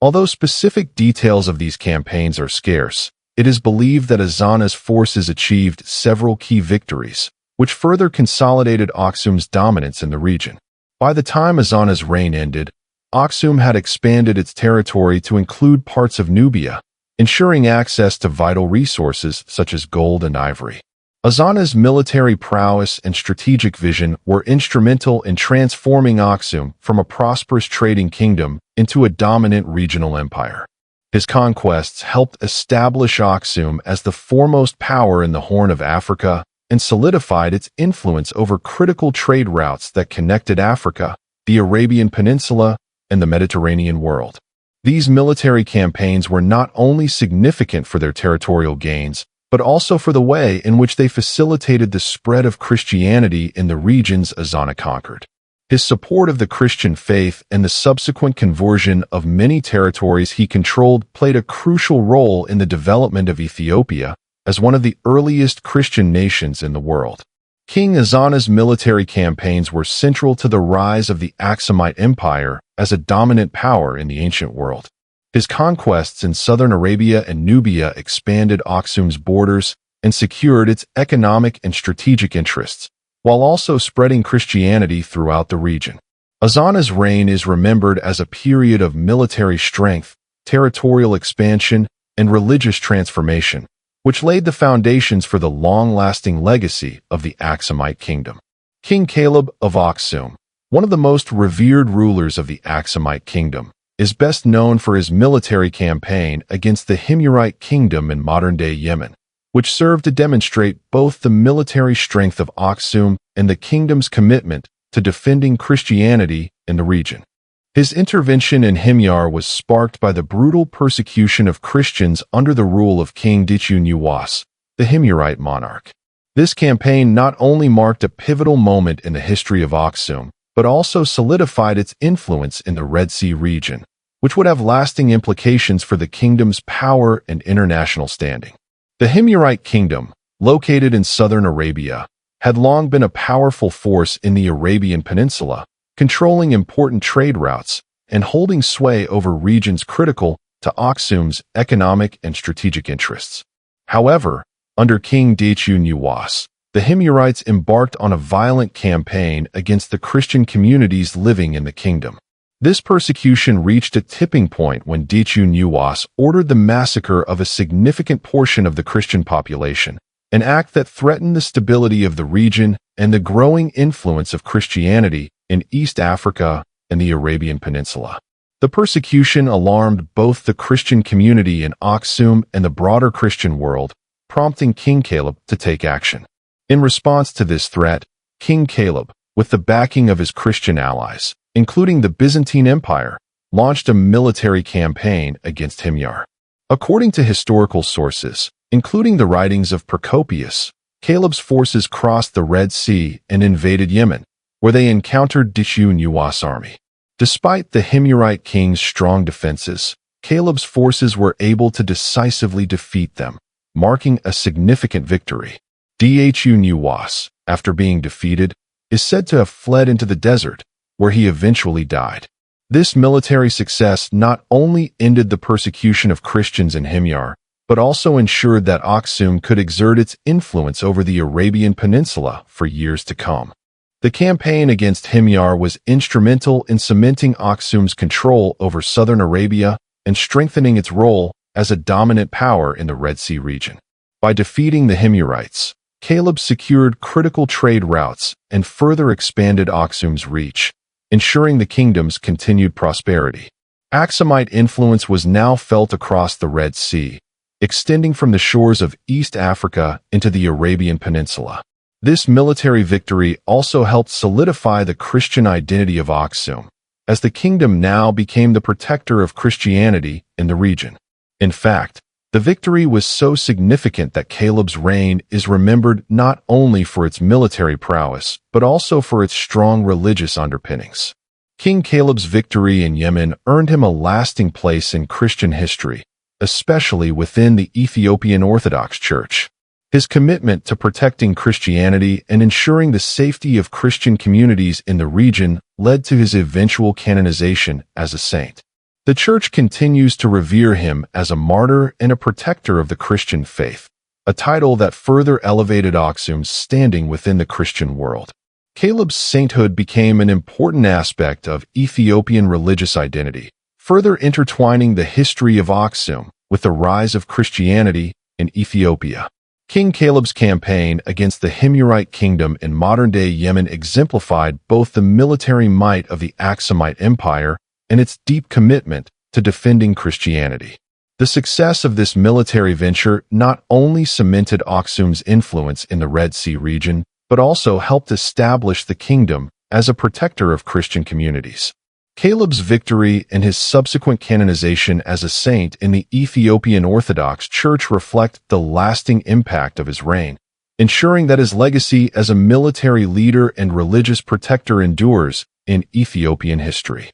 Although specific details of these campaigns are scarce, it is believed that Ezana's forces achieved several key victories, which further consolidated Aksum's dominance in the region. By the time Ezana's reign ended, Aksum had expanded its territory to include parts of Nubia, ensuring access to vital resources such as gold and ivory. Ezana's military prowess and strategic vision were instrumental in transforming Aksum from a prosperous trading kingdom into a dominant regional empire. His conquests helped establish Aksum as the foremost power in the Horn of Africa and solidified its influence over critical trade routes that connected Africa, the Arabian Peninsula, and the Mediterranean world. These military campaigns were not only significant for their territorial gains, but also for the way in which they facilitated the spread of Christianity in the regions Ezana conquered. His support of the Christian faith and the subsequent conversion of many territories he controlled played a crucial role in the development of Ethiopia as one of the earliest Christian nations in the world. King Ezana's military campaigns were central to the rise of the Aksumite Empire as a dominant power in the ancient world. His conquests in southern Arabia and Nubia expanded Aksum's borders and secured its economic and strategic interests, while also spreading Christianity throughout the region. Ezana's reign is remembered as a period of military strength, territorial expansion, and religious transformation, which laid the foundations for the long-lasting legacy of the Aksumite kingdom. King Caleb of Aksum, one of the most revered rulers of the Aksumite kingdom, is best known for his military campaign against the Himyarite kingdom in modern-day Yemen, which served to demonstrate both the military strength of Aksum and the kingdom's commitment to defending Christianity in the region. His intervention in Himyar was sparked by the brutal persecution of Christians under the rule of King Dityu Nuwas, the Himyarite monarch. This campaign not only marked a pivotal moment in the history of Aksum, but also solidified its influence in the Red Sea region, which would have lasting implications for the kingdom's power and international standing. The Himyarite kingdom, located in southern Arabia, had long been a powerful force in the Arabian Peninsula, controlling important trade routes and holding sway over regions critical to Aksum's economic and strategic interests. However, under King Dityu Nuwas, the Himyarites embarked on a violent campaign against the Christian communities living in the kingdom. This persecution reached a tipping point when Dityu Nuwas ordered the massacre of a significant portion of the Christian population, an act that threatened the stability of the region and the growing influence of Christianity in East Africa and the Arabian Peninsula. The persecution alarmed both the Christian community in Aksum and the broader Christian world, prompting King Caleb to take action. In response to this threat, King Caleb, with the backing of his Christian allies, including the Byzantine Empire, launched a military campaign against Himyar. According to historical sources, including the writings of Procopius, Caleb's forces crossed the Red Sea and invaded Yemen, where they encountered Dityu Nuwas' army. Despite the Himyarite king's strong defenses, Caleb's forces were able to decisively defeat them, marking a significant victory. Dityu Nuwas, after being defeated, is said to have fled into the desert, where he eventually died. This military success not only ended the persecution of Christians in Himyar, but also ensured that Aksum could exert its influence over the Arabian Peninsula for years to come. The campaign against Himyar was instrumental in cementing Aksum's control over southern Arabia and strengthening its role as a dominant power in the Red Sea region. By defeating the Himyarites, Caleb secured critical trade routes and further expanded Aksum's reach, ensuring the kingdom's continued prosperity. Aksumite influence was now felt across the Red Sea, extending from the shores of East Africa into the Arabian Peninsula. This military victory also helped solidify the Christian identity of Aksum, as the kingdom now became the protector of Christianity in the region. In fact, the victory was so significant that Caleb's reign is remembered not only for its military prowess, but also for its strong religious underpinnings. King Caleb's victory in Yemen earned him a lasting place in Christian history, especially within the Ethiopian Orthodox Church. His commitment to protecting Christianity and ensuring the safety of Christian communities in the region led to his eventual canonization as a saint. The Church continues to revere him as a martyr and a protector of the Christian faith, a title that further elevated Aksum's standing within the Christian world. Caleb's sainthood became an important aspect of Ethiopian religious identity, further intertwining the history of Aksum with the rise of Christianity in Ethiopia. King Caleb's campaign against the Himyarite kingdom in modern-day Yemen exemplified both the military might of the Aksumite Empire and its deep commitment to defending Christianity. The success of this military venture not only cemented Aksum's influence in the Red Sea region, but also helped establish the kingdom as a protector of Christian communities. Caleb's victory and his subsequent canonization as a saint in the Ethiopian Orthodox Church reflect the lasting impact of his reign, ensuring that his legacy as a military leader and religious protector endures in Ethiopian history.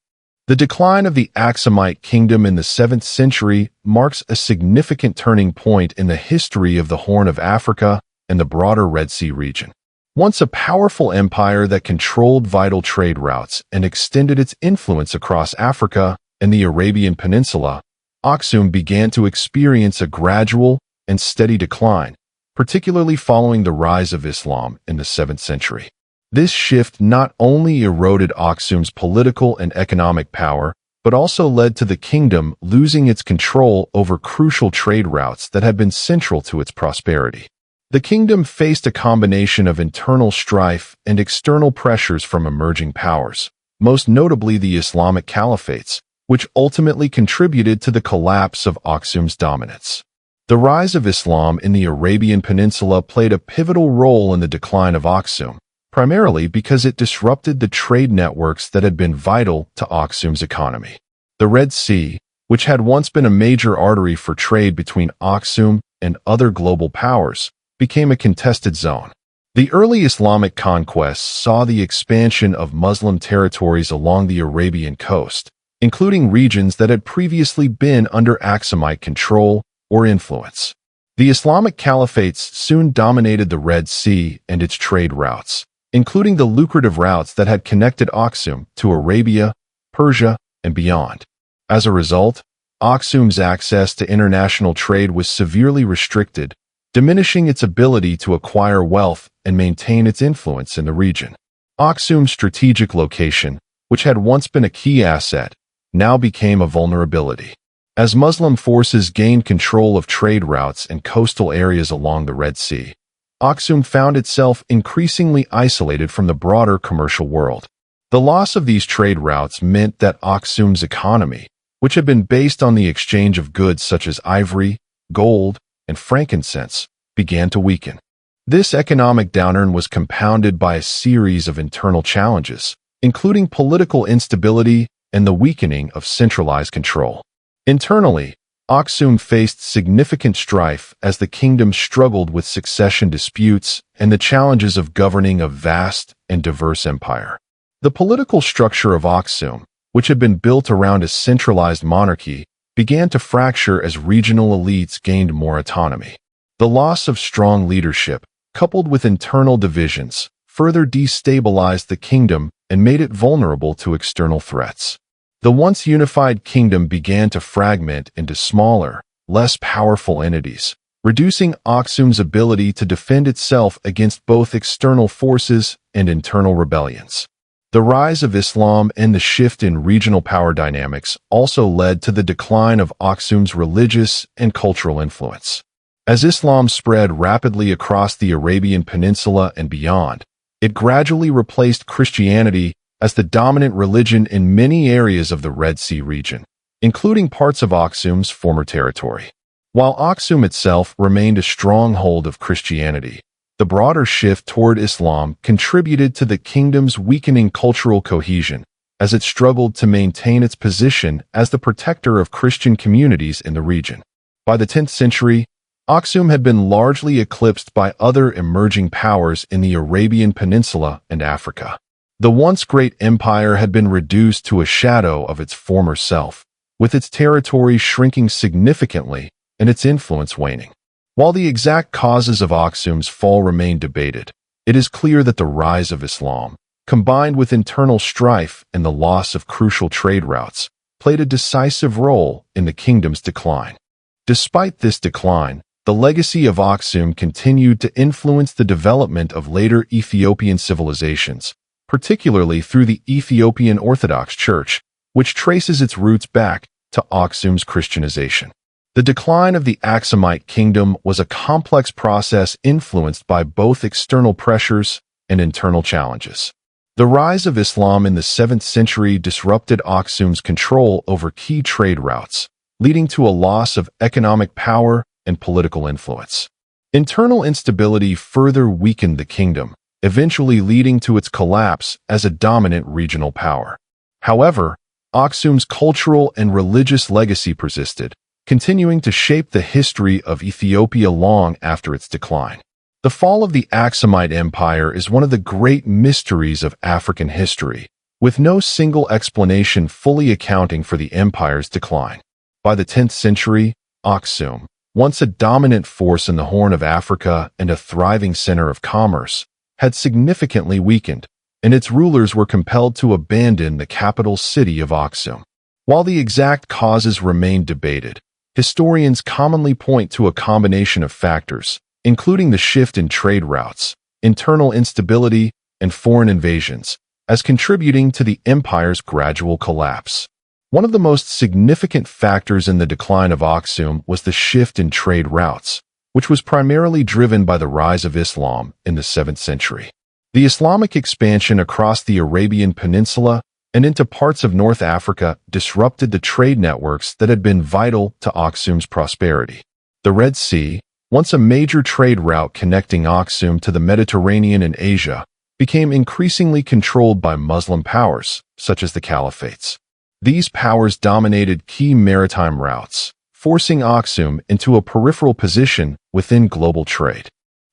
The decline of the Aksumite kingdom in the 7th century marks a significant turning point in the history of the Horn of Africa and the broader Red Sea region. Once a powerful empire that controlled vital trade routes and extended its influence across Africa and the Arabian Peninsula, Aksum began to experience a gradual and steady decline, particularly following the rise of Islam in the 7th century. This shift not only eroded Aksum's political and economic power, but also led to the kingdom losing its control over crucial trade routes that had been central to its prosperity. The kingdom faced a combination of internal strife and external pressures from emerging powers, most notably the Islamic caliphates, which ultimately contributed to the collapse of Aksum's dominance. The rise of Islam in the Arabian Peninsula played a pivotal role in the decline of Aksum, primarily because it disrupted the trade networks that had been vital to Aksum's economy. The Red Sea, which had once been a major artery for trade between Aksum and other global powers, became a contested zone. The early Islamic conquests saw the expansion of Muslim territories along the Arabian coast, including regions that had previously been under Aksumite control or influence. The Islamic caliphates soon dominated the Red Sea and its trade routes, including the lucrative routes that had connected Aksum to Arabia, Persia, and beyond. As a result, Aksum's access to international trade was severely restricted, diminishing its ability to acquire wealth and maintain its influence in the region. Aksum's strategic location, which had once been a key asset, now became a vulnerability. As Muslim forces gained control of trade routes and coastal areas along the Red Sea, Aksum found itself increasingly isolated from the broader commercial world. The loss of these trade routes meant that Aksum's economy, which had been based on the exchange of goods such as ivory, gold, and frankincense, began to weaken. This economic downturn was compounded by a series of internal challenges, including political instability and the weakening of centralized control. Internally, Aksum faced significant strife as the kingdom struggled with succession disputes and the challenges of governing a vast and diverse empire. The political structure of Aksum, which had been built around a centralized monarchy, began to fracture as regional elites gained more autonomy. The loss of strong leadership, coupled with internal divisions, further destabilized the kingdom and made it vulnerable to external threats. The once unified kingdom began to fragment into smaller, less powerful entities, reducing Aksum's ability to defend itself against both external forces and internal rebellions. The rise of Islam and the shift in regional power dynamics also led to the decline of Aksum's religious and cultural influence. As Islam spread rapidly across the Arabian Peninsula and beyond, it gradually replaced Christianity as the dominant religion in many areas of the Red Sea region, including parts of Aksum's former territory. While Aksum itself remained a stronghold of Christianity, the broader shift toward Islam contributed to the kingdom's weakening cultural cohesion as it struggled to maintain its position as the protector of Christian communities in the region. By the 10th century, Aksum had been largely eclipsed by other emerging powers in the Arabian Peninsula and Africa. The once great empire had been reduced to a shadow of its former self, with its territory shrinking significantly and its influence waning. While the exact causes of Aksum's fall remain debated, it is clear that the rise of Islam, combined with internal strife and the loss of crucial trade routes, played a decisive role in the kingdom's decline. Despite this decline, the legacy of Aksum continued to influence the development of later Ethiopian civilizations, particularly through the Ethiopian Orthodox Church, which traces its roots back to Aksum's Christianization. The decline of the Aksumite kingdom was a complex process influenced by both external pressures and internal challenges. The rise of Islam in the 7th century disrupted Aksum's control over key trade routes, leading to a loss of economic power and political influence. Internal instability further weakened the kingdom, eventually leading to its collapse as a dominant regional power. However, Aksum's cultural and religious legacy persisted, continuing to shape the history of Ethiopia long after its decline. The fall of the Aksumite Empire is one of the great mysteries of African history, with no single explanation fully accounting for the empire's decline. By the 10th century, Aksum, once a dominant force in the Horn of Africa and a thriving center of commerce, had significantly weakened, and its rulers were compelled to abandon the capital city of Aksum. While the exact causes remain debated, historians commonly point to a combination of factors, including the shift in trade routes, internal instability, and foreign invasions, as contributing to the empire's gradual collapse. One of the most significant factors in the decline of Aksum was the shift in trade routes, which was primarily driven by the rise of Islam in the 7th century. The Islamic expansion across the Arabian Peninsula and into parts of North Africa disrupted the trade networks that had been vital to Aksum's prosperity. The Red Sea, once a major trade route connecting Aksum to the Mediterranean and Asia, became increasingly controlled by Muslim powers, such as the caliphates. These powers dominated key maritime routes, forcing Aksum into a peripheral position within global trade.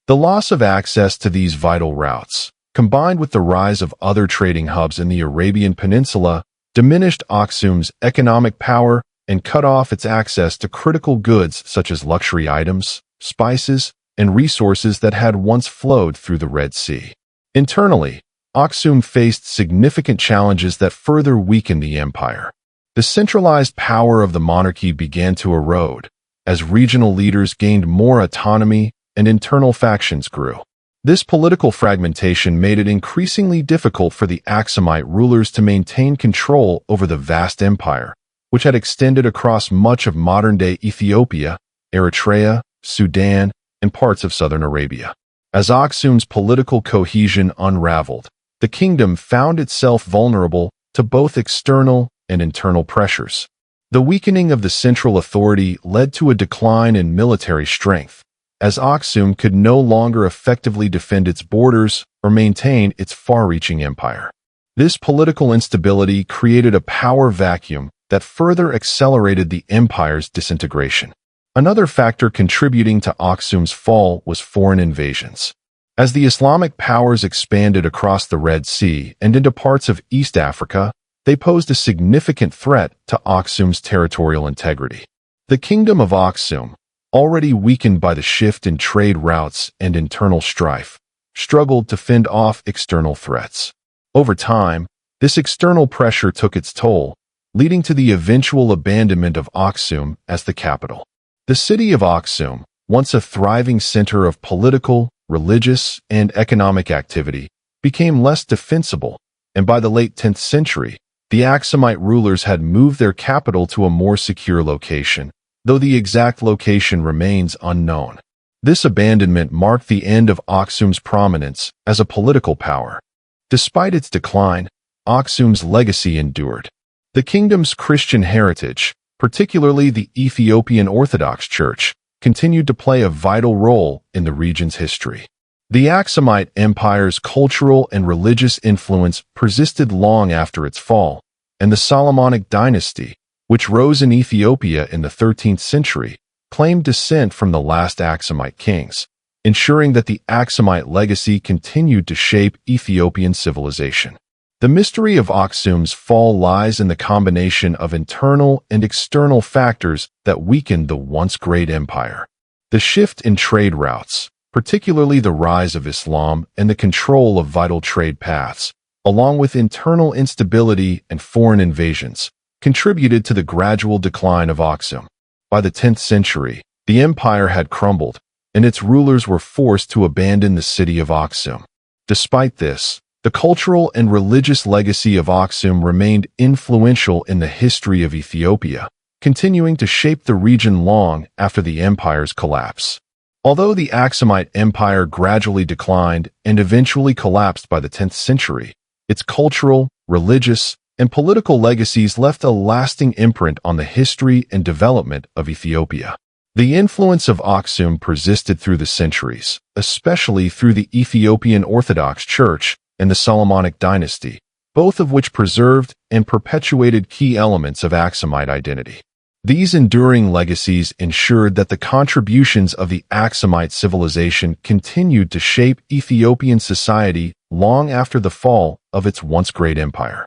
The loss of access to these vital routes, combined with the rise of other trading hubs in the Arabian Peninsula, diminished Aksum's economic power and cut off its access to critical goods such as luxury items, spices, and resources that had once flowed through the Red Sea. Internally, Aksum faced significant challenges that further weakened the empire. The centralized power of the monarchy began to erode, as regional leaders gained more autonomy and internal factions grew. This political fragmentation made it increasingly difficult for the Aksumite rulers to maintain control over the vast empire, which had extended across much of modern-day Ethiopia, Eritrea, Sudan, and parts of southern Arabia. As Aksum's political cohesion unraveled, the kingdom found itself vulnerable to both external and internal pressures. The weakening of the central authority led to a decline in military strength, as Aksum could no longer effectively defend its borders or maintain its far-reaching empire. This political instability created a power vacuum that further accelerated the empire's disintegration. Another factor contributing to Aksum's fall was foreign invasions. As the Islamic powers expanded across the Red Sea and into parts of East Africa, they posed a significant threat to Aksum's territorial integrity. The kingdom of Aksum, already weakened by the shift in trade routes and internal strife, struggled to fend off external threats. Over time, this external pressure took its toll, leading to the eventual abandonment of Aksum as the capital. The city of Aksum, once a thriving center of political, religious, and economic activity, became less defensible, and by the late 10th century, the Aksumite rulers had moved their capital to a more secure location, though the exact location remains unknown. This abandonment marked the end of Aksum's prominence as a political power. Despite its decline, Aksum's legacy endured. The kingdom's Christian heritage, particularly the Ethiopian Orthodox Church, continued to play a vital role in the region's history. The Aksumite Empire's cultural and religious influence persisted long after its fall, and the Solomonic dynasty, which rose in Ethiopia in the 13th century, claimed descent from the last Aksumite kings, ensuring that the Aksumite legacy continued to shape Ethiopian civilization. The mystery of Aksum's fall lies in the combination of internal and external factors that weakened the once great empire. The shift in trade routes, particularly the rise of Islam and the control of vital trade paths, along with internal instability and foreign invasions, contributed to the gradual decline of Aksum. By the 10th century, the empire had crumbled, and its rulers were forced to abandon the city of Aksum. Despite this, the cultural and religious legacy of Aksum remained influential in the history of Ethiopia, continuing to shape the region long after the empire's collapse. Although the Aksumite Empire gradually declined and eventually collapsed by the 10th century, its cultural, religious, and political legacies left a lasting imprint on the history and development of Ethiopia. The influence of Aksum persisted through the centuries, especially through the Ethiopian Orthodox Church and the Solomonic dynasty, both of which preserved and perpetuated key elements of Aksumite identity. These enduring legacies ensured that the contributions of the Aksumite civilization continued to shape Ethiopian society long after the fall of its once great empire.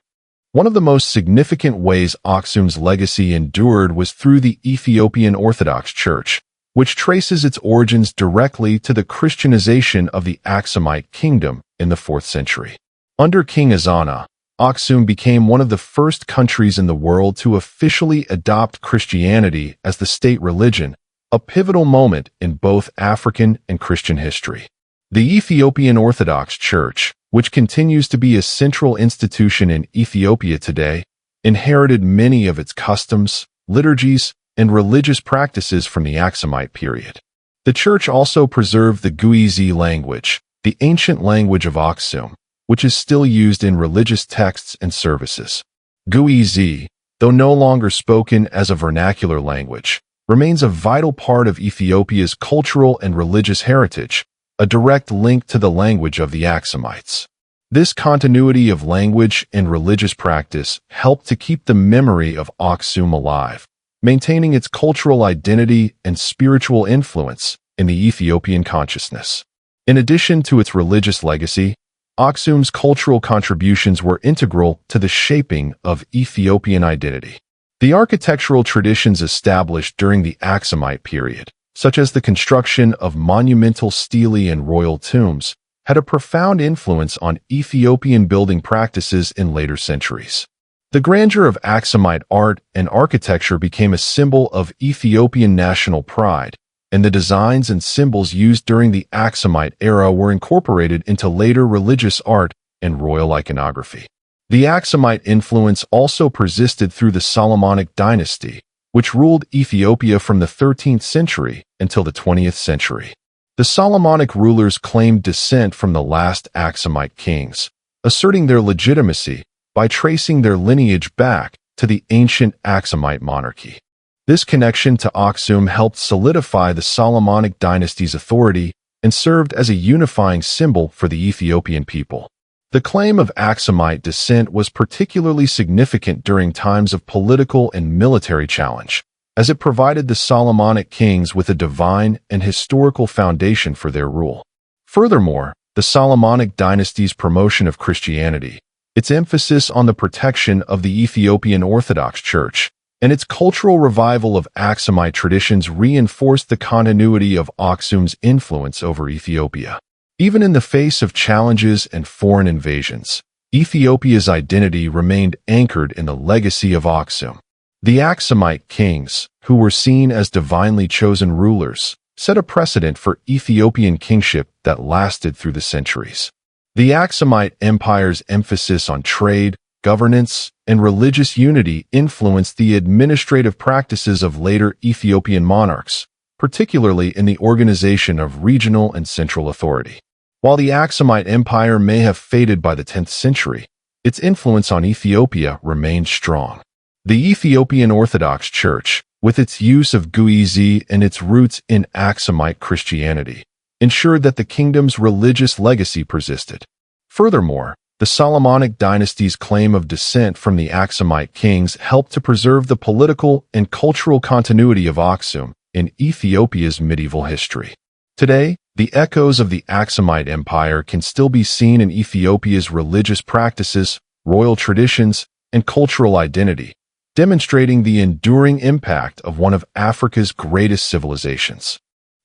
One of the most significant ways Aksum's legacy endured was through the Ethiopian Orthodox Church, which traces its origins directly to the Christianization of the Aksumite kingdom in the 4th century. Under King Ezana, Aksum became one of the first countries in the world to officially adopt Christianity as the state religion, a pivotal moment in both African and Christian history. The Ethiopian Orthodox Church, which continues to be a central institution in Ethiopia today, inherited many of its customs, liturgies, and religious practices from the Aksumite period. The church also preserved the Guizi language, the ancient language of Aksum, which is still used in religious texts and services. Guizi, though no longer spoken as a vernacular language, remains a vital part of Ethiopia's cultural and religious heritage, a direct link to the language of the Aksumites. This continuity of language and religious practice helped to keep the memory of Aksum alive, maintaining its cultural identity and spiritual influence in the Ethiopian consciousness. In addition to its religious legacy, Aksum's cultural contributions were integral to the shaping of Ethiopian identity. The architectural traditions established during the Aksumite period, such as the construction of monumental stele and royal tombs, had a profound influence on Ethiopian building practices in later centuries. The grandeur of Aksumite art and architecture became a symbol of Ethiopian national pride, and the designs and symbols used during the Aksumite era were incorporated into later religious art and royal iconography. The Aksumite influence also persisted through the Solomonic dynasty, which ruled Ethiopia from the 13th century until the 20th century. The Solomonic rulers claimed descent from the last Aksumite kings, asserting their legitimacy by tracing their lineage back to the ancient Aksumite monarchy. This connection to Aksum helped solidify the Solomonic dynasty's authority and served as a unifying symbol for the Ethiopian people. The claim of Aksumite descent was particularly significant during times of political and military challenge, as it provided the Solomonic kings with a divine and historical foundation for their rule. Furthermore, the Solomonic dynasty's promotion of Christianity, its emphasis on the protection of the Ethiopian Orthodox Church, and its cultural revival of Aksumite traditions reinforced the continuity of Aksum's influence over Ethiopia. Even in the face of challenges and foreign invasions, Ethiopia's identity remained anchored in the legacy of Aksum. The Aksumite kings, who were seen as divinely chosen rulers, set a precedent for Ethiopian kingship that lasted through the centuries. The Aksumite Empire's emphasis on trade, governance, and religious unity influenced the administrative practices of later Ethiopian monarchs, particularly in the organization of regional and central authority. While the Aksumite Empire may have faded by the 10th century, its influence on Ethiopia remained strong. The Ethiopian Orthodox Church, with its use of Guizi and its roots in Aksumite Christianity, ensured that the kingdom's religious legacy persisted. Furthermore, the Solomonic dynasty's claim of descent from the Aksumite kings helped to preserve the political and cultural continuity of Aksum in Ethiopia's medieval history. Today, the echoes of the Aksumite Empire can still be seen in Ethiopia's religious practices, royal traditions, and cultural identity, demonstrating the enduring impact of one of Africa's greatest civilizations.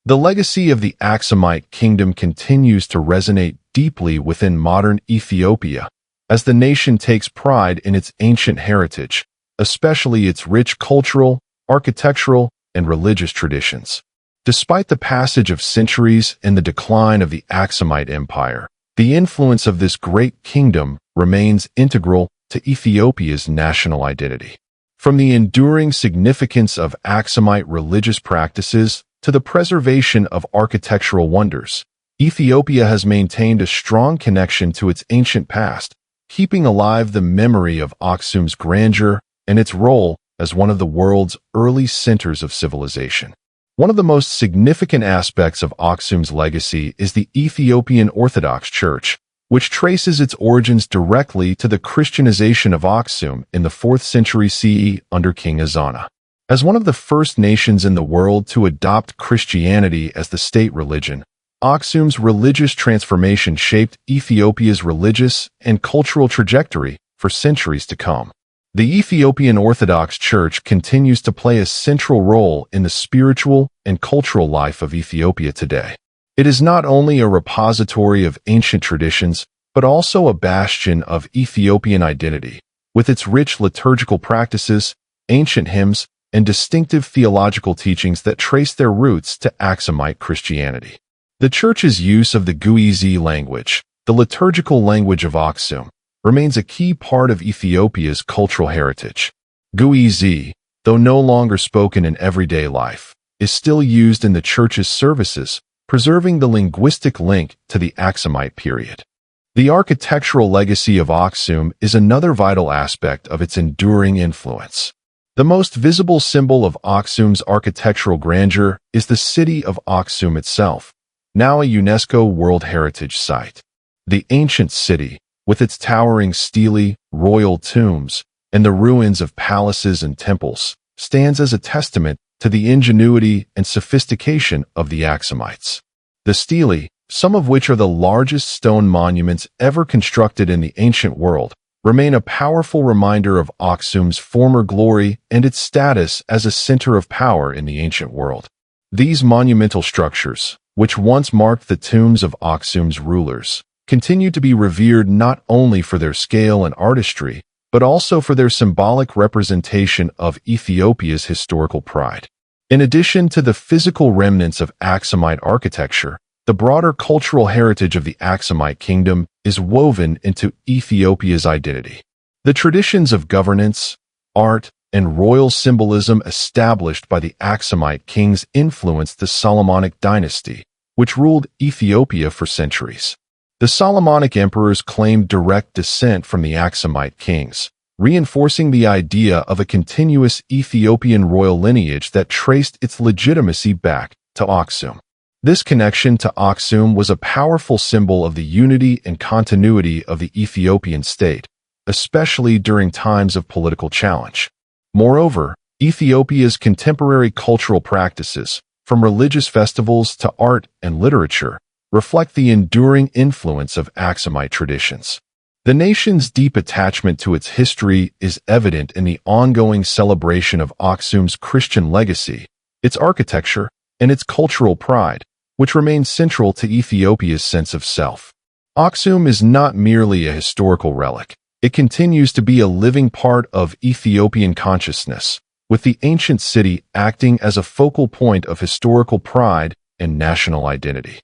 The legacy of the Aksumite kingdom continues to resonate deeply within modern Ethiopia, as the nation takes pride in its ancient heritage, especially its rich cultural, architectural, and religious traditions. Despite the passage of centuries and the decline of the Aksumite Empire, the influence of this great kingdom remains integral to Ethiopia's national identity. From the enduring significance of Aksumite religious practices to the preservation of architectural wonders, Ethiopia has maintained a strong connection to its ancient past, keeping alive the memory of Aksum's grandeur and its role as one of the world's early centers of civilization. One of the most significant aspects of Aksum's legacy is the Ethiopian Orthodox Church, which traces its origins directly to the Christianization of Aksum in the 4th century CE under King Ezana. As one of the first nations in the world to adopt Christianity as the state religion, Aksum's religious transformation shaped Ethiopia's religious and cultural trajectory for centuries to come. The Ethiopian Orthodox Church continues to play a central role in the spiritual and cultural life of Ethiopia today. It is not only a repository of ancient traditions, but also a bastion of Ethiopian identity, with its rich liturgical practices, ancient hymns, and distinctive theological teachings that trace their roots to Aksumite Christianity. The Church's use of the Guizi language, the liturgical language of Aksum, remains a key part of Ethiopia's cultural heritage. Guizi, though no longer spoken in everyday life, is still used in the Church's services, preserving the linguistic link to the Aksumite period. The architectural legacy of Aksum is another vital aspect of its enduring influence. The most visible symbol of Aksum's architectural grandeur is the city of Aksum itself, now a UNESCO World Heritage Site. The ancient city, with its towering stele, royal tombs, and the ruins of palaces and temples, stands as a testament to the ingenuity and sophistication of the Aksumites. The stele, some of which are the largest stone monuments ever constructed in the ancient world, remain a powerful reminder of Aksum's former glory and its status as a center of power in the ancient world. These monumental structures, which once marked the tombs of Aksum's rulers, continue to be revered not only for their scale and artistry, but also for their symbolic representation of Ethiopia's historical pride. In addition to the physical remnants of Aksumite architecture, the broader cultural heritage of the Aksumite kingdom is woven into Ethiopia's identity. The traditions of governance, art, and royal symbolism established by the Aksumite kings influenced the Solomonic dynasty, which ruled Ethiopia for centuries. The Solomonic emperors claimed direct descent from the Aksumite kings, reinforcing the idea of a continuous Ethiopian royal lineage that traced its legitimacy back to Aksum. This connection to Aksum was a powerful symbol of the unity and continuity of the Ethiopian state, especially during times of political challenge. Moreover, Ethiopia's contemporary cultural practices, from religious festivals to art and literature, reflect the enduring influence of Aksumite traditions. The nation's deep attachment to its history is evident in the ongoing celebration of Aksum's Christian legacy, its architecture, and its cultural pride, which remains central to Ethiopia's sense of self. Aksum is not merely a historical relic. It continues to be a living part of Ethiopian consciousness, with the ancient city acting as a focal point of historical pride and national identity.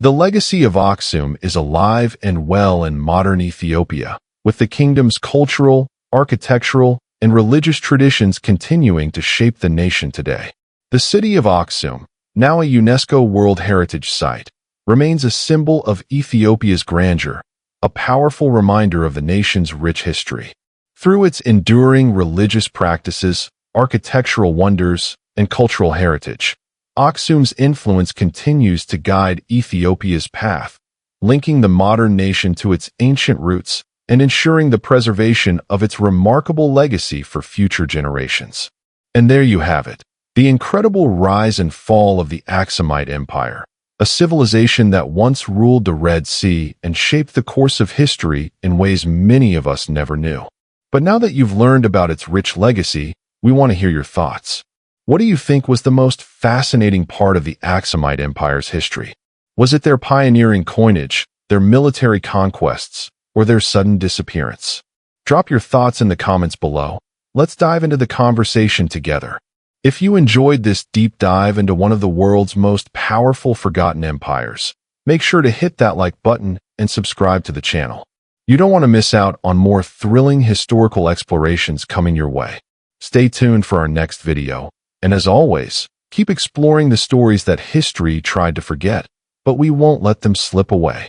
The legacy of Aksum is alive and well in modern Ethiopia, with the kingdom's cultural, architectural, and religious traditions continuing to shape the nation today. The city of Aksum, now a UNESCO World Heritage Site, remains a symbol of Ethiopia's grandeur, a powerful reminder of the nation's rich history. Through its enduring religious practices, architectural wonders, and cultural heritage, Aksum's influence continues to guide Ethiopia's path, linking the modern nation to its ancient roots and ensuring the preservation of its remarkable legacy for future generations. And there you have it, the incredible rise and fall of the Aksumite Empire, a civilization that once ruled the Red Sea and shaped the course of history in ways many of us never knew. But now that you've learned about its rich legacy, we want to hear your thoughts. What do you think was the most fascinating part of the Aksumite Empire's history? Was it their pioneering coinage, their military conquests, or their sudden disappearance? Drop your thoughts in the comments below. Let's dive into the conversation together. If you enjoyed this deep dive into one of the world's most powerful forgotten empires, make sure to hit that like button and subscribe to the channel. You don't want to miss out on more thrilling historical explorations coming your way. Stay tuned for our next video. And as always, keep exploring the stories that history tried to forget, but we won't let them slip away.